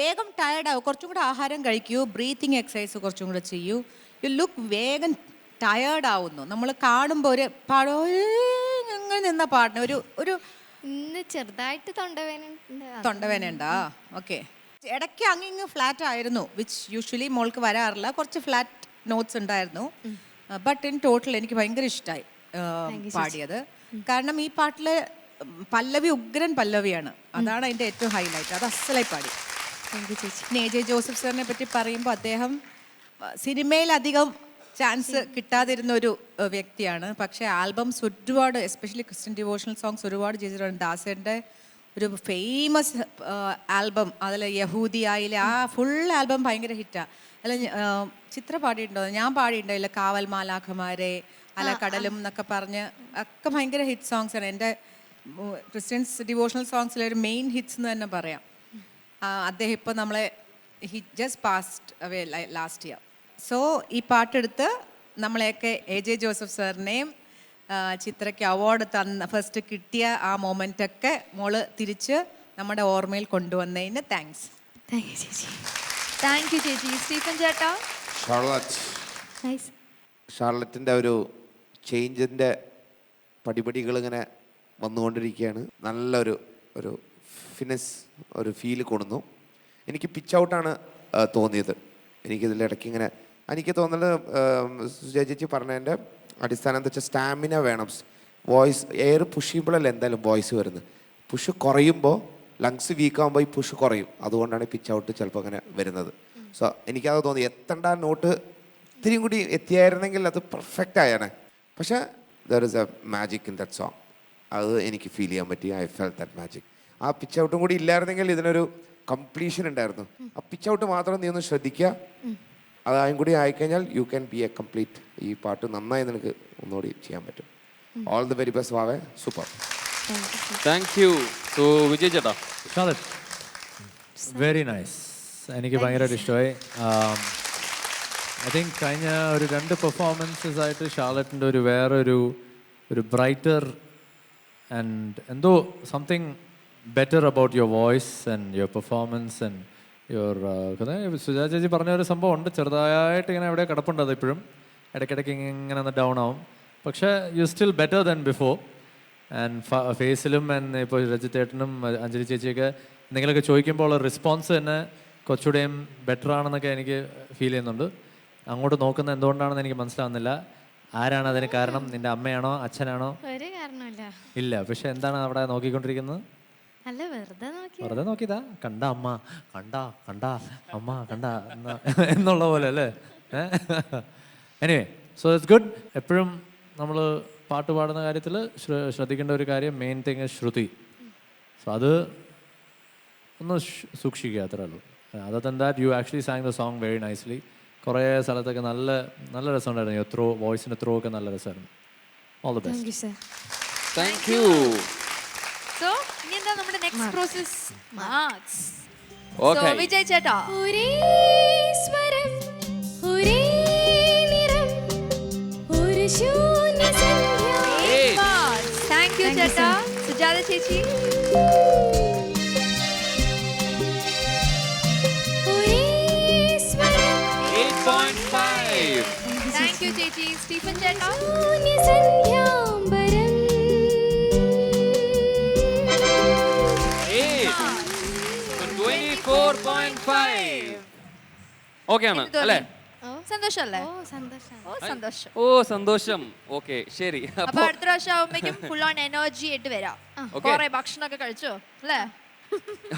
വേഗം ടയർഡാവും. കുറച്ചും കൂടെ ആഹാരം കഴിക്കൂ, ബ്രീത്തിങ് എക്സസൈസ് കുറച്ചും കൂടെ ചെയ്യൂ. യു ലുക്ക് വേഗം ടയേർഡാവുന്നു. നമ്മൾ കാണുമ്പോൾ ഒരു പാടോ അങ്ങനെ നിന്ന പാടിന് ഒരു ഒരു ഇന്ന് ചെറുതായിട്ട് തൊണ്ടവേന ഉണ്ടാ. ഓക്കെ, ഇടയ്ക്ക് അങ്ങിങ്ങ് ഫ്ലാറ്റ് ആയിരുന്നു, വിച്ച് യൂഷ്വലി മോൾക്ക് വരാറില്ല. കുറച്ച് ഫ്ലാറ്റ് നോട്ട്സ് ഉണ്ടായിരുന്നു. ബട്ട് ഇൻ ടോട്ടൽ എനിക്ക് ഭയങ്കര ഇഷ്ടമായി പാടിയത്. കാരണം ഈ പാട്ടിലെ പല്ലവി ഉഗ്രൻ പല്ലവിയാണ്. അതാണ് അതിൻ്റെ ഏറ്റവും ഹൈലൈറ്റ്. അത് അസലായി പാടി. എ.ജെ. ജോസഫ് സാറിനെ പറ്റി പറയുമ്പോൾ അദ്ദേഹം സിനിമയിലധികം ചാൻസ് കിട്ടാതിരുന്ന ഒരു വ്യക്തിയാണ്. പക്ഷേ ആൽബംസ് ഒരുപാട്, എസ്പെഷ്യലി ക്രിസ്ത്യൻ ഡിവോഷണൽ സോങ്സ് ഒരുപാട് ചെയ്തിട്ടുണ്ട്. ദാസൻ്റെ ഒരു ഫേമസ് ആൽബം, അതിൽ യഹൂദിയായിലെ ആ ഫുൾ ആൽബം ഭയങ്കര ഹിറ്റാണ്. അല്ല, ചിത്ര പാടിയിട്ടുണ്ടോ? ഞാൻ പാടിയിട്ടുണ്ടോ? കാവൽ മാലാഖമാരെ, അല കടലും എന്നൊക്കെ പറഞ്ഞ് ഒക്കെ ഭയങ്കര ഹിറ്റ് സോങ്സ് ആണ്. എൻ്റെ ക്രിസ്ത്യൻസ് ഡിവോഷണൽ സോങ്സിലെ ഒരു മെയിൻ ഹിറ്റ്സ് എന്ന് തന്നെ പറയാം. അദ്ദേഹം ഇപ്പോൾ നമ്മളെ just past away last year. So ഈ പാട്ടെടുത്ത് നമ്മളെയൊക്കെ എ.ജെ. ജോസഫ് സാറിനെയും ചിത്രയ്ക്ക് അവാർഡ് ഫസ്റ്റ് കിട്ടിയ ആ മൊമെൻ്റൊക്കെ മോള് തിരിച്ച് നമ്മുടെ ഓർമ്മയിൽ കൊണ്ടുവന്നതിന് താങ്ക്സ്. താങ്ക് യു ചേച്ചി. താങ്ക് യു ചേച്ചി. സ്റ്റീഫൻ ചേട്ടാ? ഷാർലറ്റിൻ്റെ ഒരു ചേഞ്ചിൻ്റെ പടിപടികൾ ഇങ്ങനെ വന്നുകൊണ്ടിരിക്കുകയാണ്. നല്ലൊരു ഒരു ഫിനിസ്, ഒരു ഫീൽ കൊടുന്നു. എനിക്ക് പിച്ച് ഔട്ടാണ് തോന്നിയത്. എനിക്കിതിൽ ഇടയ്ക്ക് ഇങ്ങനെ എനിക്ക് തോന്നുന്നത് സുജയ ചേച്ചി പറഞ്ഞതിൻ്റെ അടിസ്ഥാനം എന്താ വെച്ചാൽ സ്റ്റാമിന വേണം. വോയിസ് എയർ പുഷ് ചെയ്യുമ്പോഴല്ല എന്തായാലും വോയിസ് വരുന്നത്. പുഷ് കുറയുമ്പോൾ ലങ്സ് വീക്കാകുമ്പോൾ ഈ പുഷ് കുറയും. അതുകൊണ്ടാണ് പിച്ച് ഔട്ട് ചിലപ്പോൾ അങ്ങനെ വരുന്നത്. സോ എനിക്കത് തോന്നി. എത്തേണ്ട നോട്ട് ഇത്തിരിയും കൂടി എത്തിയായിരുന്നെങ്കിൽ അത് പെർഫെക്റ്റ് ആയാണ്. പക്ഷേ there is A magic in that song. അത് എനിക്ക് ഫീൽ ചെയ്യാൻ പറ്റി. I felt that magic. ആ പിച്ച് ഔട്ടും കൂടി ഇല്ലായിരുന്നെങ്കിൽ ഇതിനൊരു കംപ്ലീഷൻ ഉണ്ടായിരുന്നു. ആ പിച്ച് ഔട്ട് മാത്രം നീ ഒന്ന് ശ്രദ്ധിക്കുക. അതായും കൂടി ആയിക്കഴിഞ്ഞാൽ you can be a complete. ഈ പാട്ട് നന്നായി നിനക്ക് ഒന്നുകൂടി ചെയ്യാൻ പറ്റും. ഓൾ ദി വെരി ബെസ്റ്റ് വാവേ. Super. Thank you. So Vijay ചേട്ടാ? Very nice. എനിക്ക് ഭയങ്കരമായിട്ട് ഇഷ്ടമായി. ഐ തിങ്ക് കഴിഞ്ഞ ഒരു 2 പെർഫോമൻസസ് ആയിട്ട് ഷാർലറ്റിൻ്റെ ഒരു വേറൊരു ബ്രൈറ്റർ ആൻഡ് എന്തോ something better about your voice and your performance and your Suja ചേച്ചി പറഞ്ഞ ഒരു സംഭവം ഉണ്ട്, ചെറുതായിട്ട് ഇങ്ങനെ എവിടെ കിടപ്പുണ്ട്. അത് ഇപ്പോഴും ഇടയ്ക്കിടയ്ക്ക് ഇങ്ങനെ ഒന്ന് ഡൗൺ ആവും. പക്ഷേ you still better than before. And ഫേസിലും ആൻഡ് ഇപ്പോൾ രജിത്തേട്ടനും അഞ്ജലി ചേച്ചിയൊക്കെ എന്തെങ്കിലുമൊക്കെ ചോദിക്കുമ്പോൾ റെസ്പോൺസ് തന്നെ കുറച്ചുകൂടെയും ബെറ്റർ ആണെന്നൊക്കെ എനിക്ക് ഫീൽ ചെയ്യുന്നുണ്ട്. അങ്ങോട്ട് നോക്കുന്നത് എന്തുകൊണ്ടാണെന്ന് എനിക്ക് മനസ്സിലാവുന്നില്ല. ആരാണ് അതിന് കാരണം? നിന്റെ അമ്മയാണോ അച്ഛനാണോ? ഒരു കാരണമില്ല. ഇല്ല, പക്ഷെ എന്താണ് അവിടെ നോക്കിക്കൊണ്ടിരിക്കുന്നത്? അല്ല, വെറുതെ നോക്കിയതാ. കണ്ട അമ്മ, കണ്ട അമ്മ, കണ്ട എന്നുള്ള പോലെ അല്ലേ? Anyway, so it's good. എപ്പോഴും നമ്മൾ പാട്ട് പാടുന്ന കാര്യത്തിൽ ശ്രദ്ധിക്കേണ്ട ഒരു കാര്യം, മെയിൻ തിങ് ശ്രുതി. സോ അത് ഒന്ന് സൂക്ഷിക്കുക, അത്രേ ഉള്ളൂ. Other than that you actually sang the song very nicely. കുറേ സ്ഥലത്തൊക്കെ നല്ല രസമുണ്ടായിരുന്നു. വോയിസിൻ്റെ ത്രോ ഒക്കെ നല്ല രസമായിരുന്നു. All the best. Thank you. So ഇനി എന്താ നമ്മുടെ next process? Marks. Okay. So Vijay ചേട്ടാ? ഒരേ സ്വരം, ഒരേ നിറം, ഒരു ശൂന്യ സന്ധ്യ. താങ്ക് യു ചേട്ടാ. സുജാത ചേച്ചി? ഒരേ സ്വരം, 8.5. താങ്ക് യു ചേച്ചി. സ്റ്റീഫൻ ചേട്ടാ? ശൂന്യ സന്ധ്യാംബരം. 8. So 24.5. ഓക്കെ ആണ് അല്ലേ? സന്തോഷല്ലേ? ഓ സന്തോഷം. ഓ സന്തോഷം. ഓ സന്തോഷം. ഓക്കെ ശരി. അപ്പൊ അടുത്ത പ്രാവശ്യം ആവുമ്പോഴേക്കും ഫുൾ ഓൺ എനർജി ആയിട്ട് വരാം. കുറെ ഭക്ഷണമൊക്കെ കഴിച്ചോ അല്ലേ?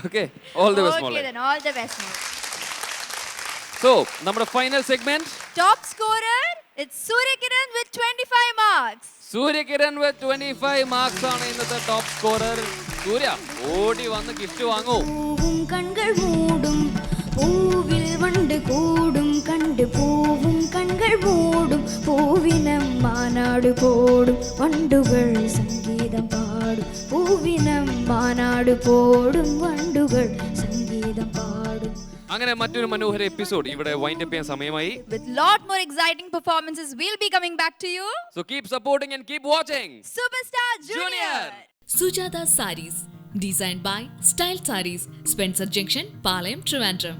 ഓക്കെ ഓൾ ദി ബെസ്റ്റ് മോളെ. Okay then all the best മോളെ. സോ നമ്മുടെ final segment top scorer it's Surya Kiran with 25 marks. Surya Kiran with 25 marks ആണ് ഇന്നത്തെ ടോപ്പ് സ്കോറർ. സൂര്യ ഓടി വന്ന് ഗിഫ്റ്റ് വാങ്ങൂ. പൂവും കൺകൾ മൂടും പൂവിൽ വണ്ട് കൂടും കണ്ട് പൂവും കൺകൾ മൂടും പൂവിനം മാനാട് പോടും വണ്ടുകൾ സംഗീതം പാടും പൂവിനം മാനാട് പോടും വണ്ടുകൾ സംഗീതം പാടും. അങ്ങനെ മറ്റൊരു മനോഹര എപ്പിസോഡ് ഇവിടെ വൈൻഡ് അപ്പ് ചെയ്യാൻ സമയമായി. With lot more exciting performances we'll be coming back to you. So keep supporting and keep watching Superstar Junior. Sujata Sarees, designed by Style Sarees, Spencer Junction, Palayam, Trivandrum.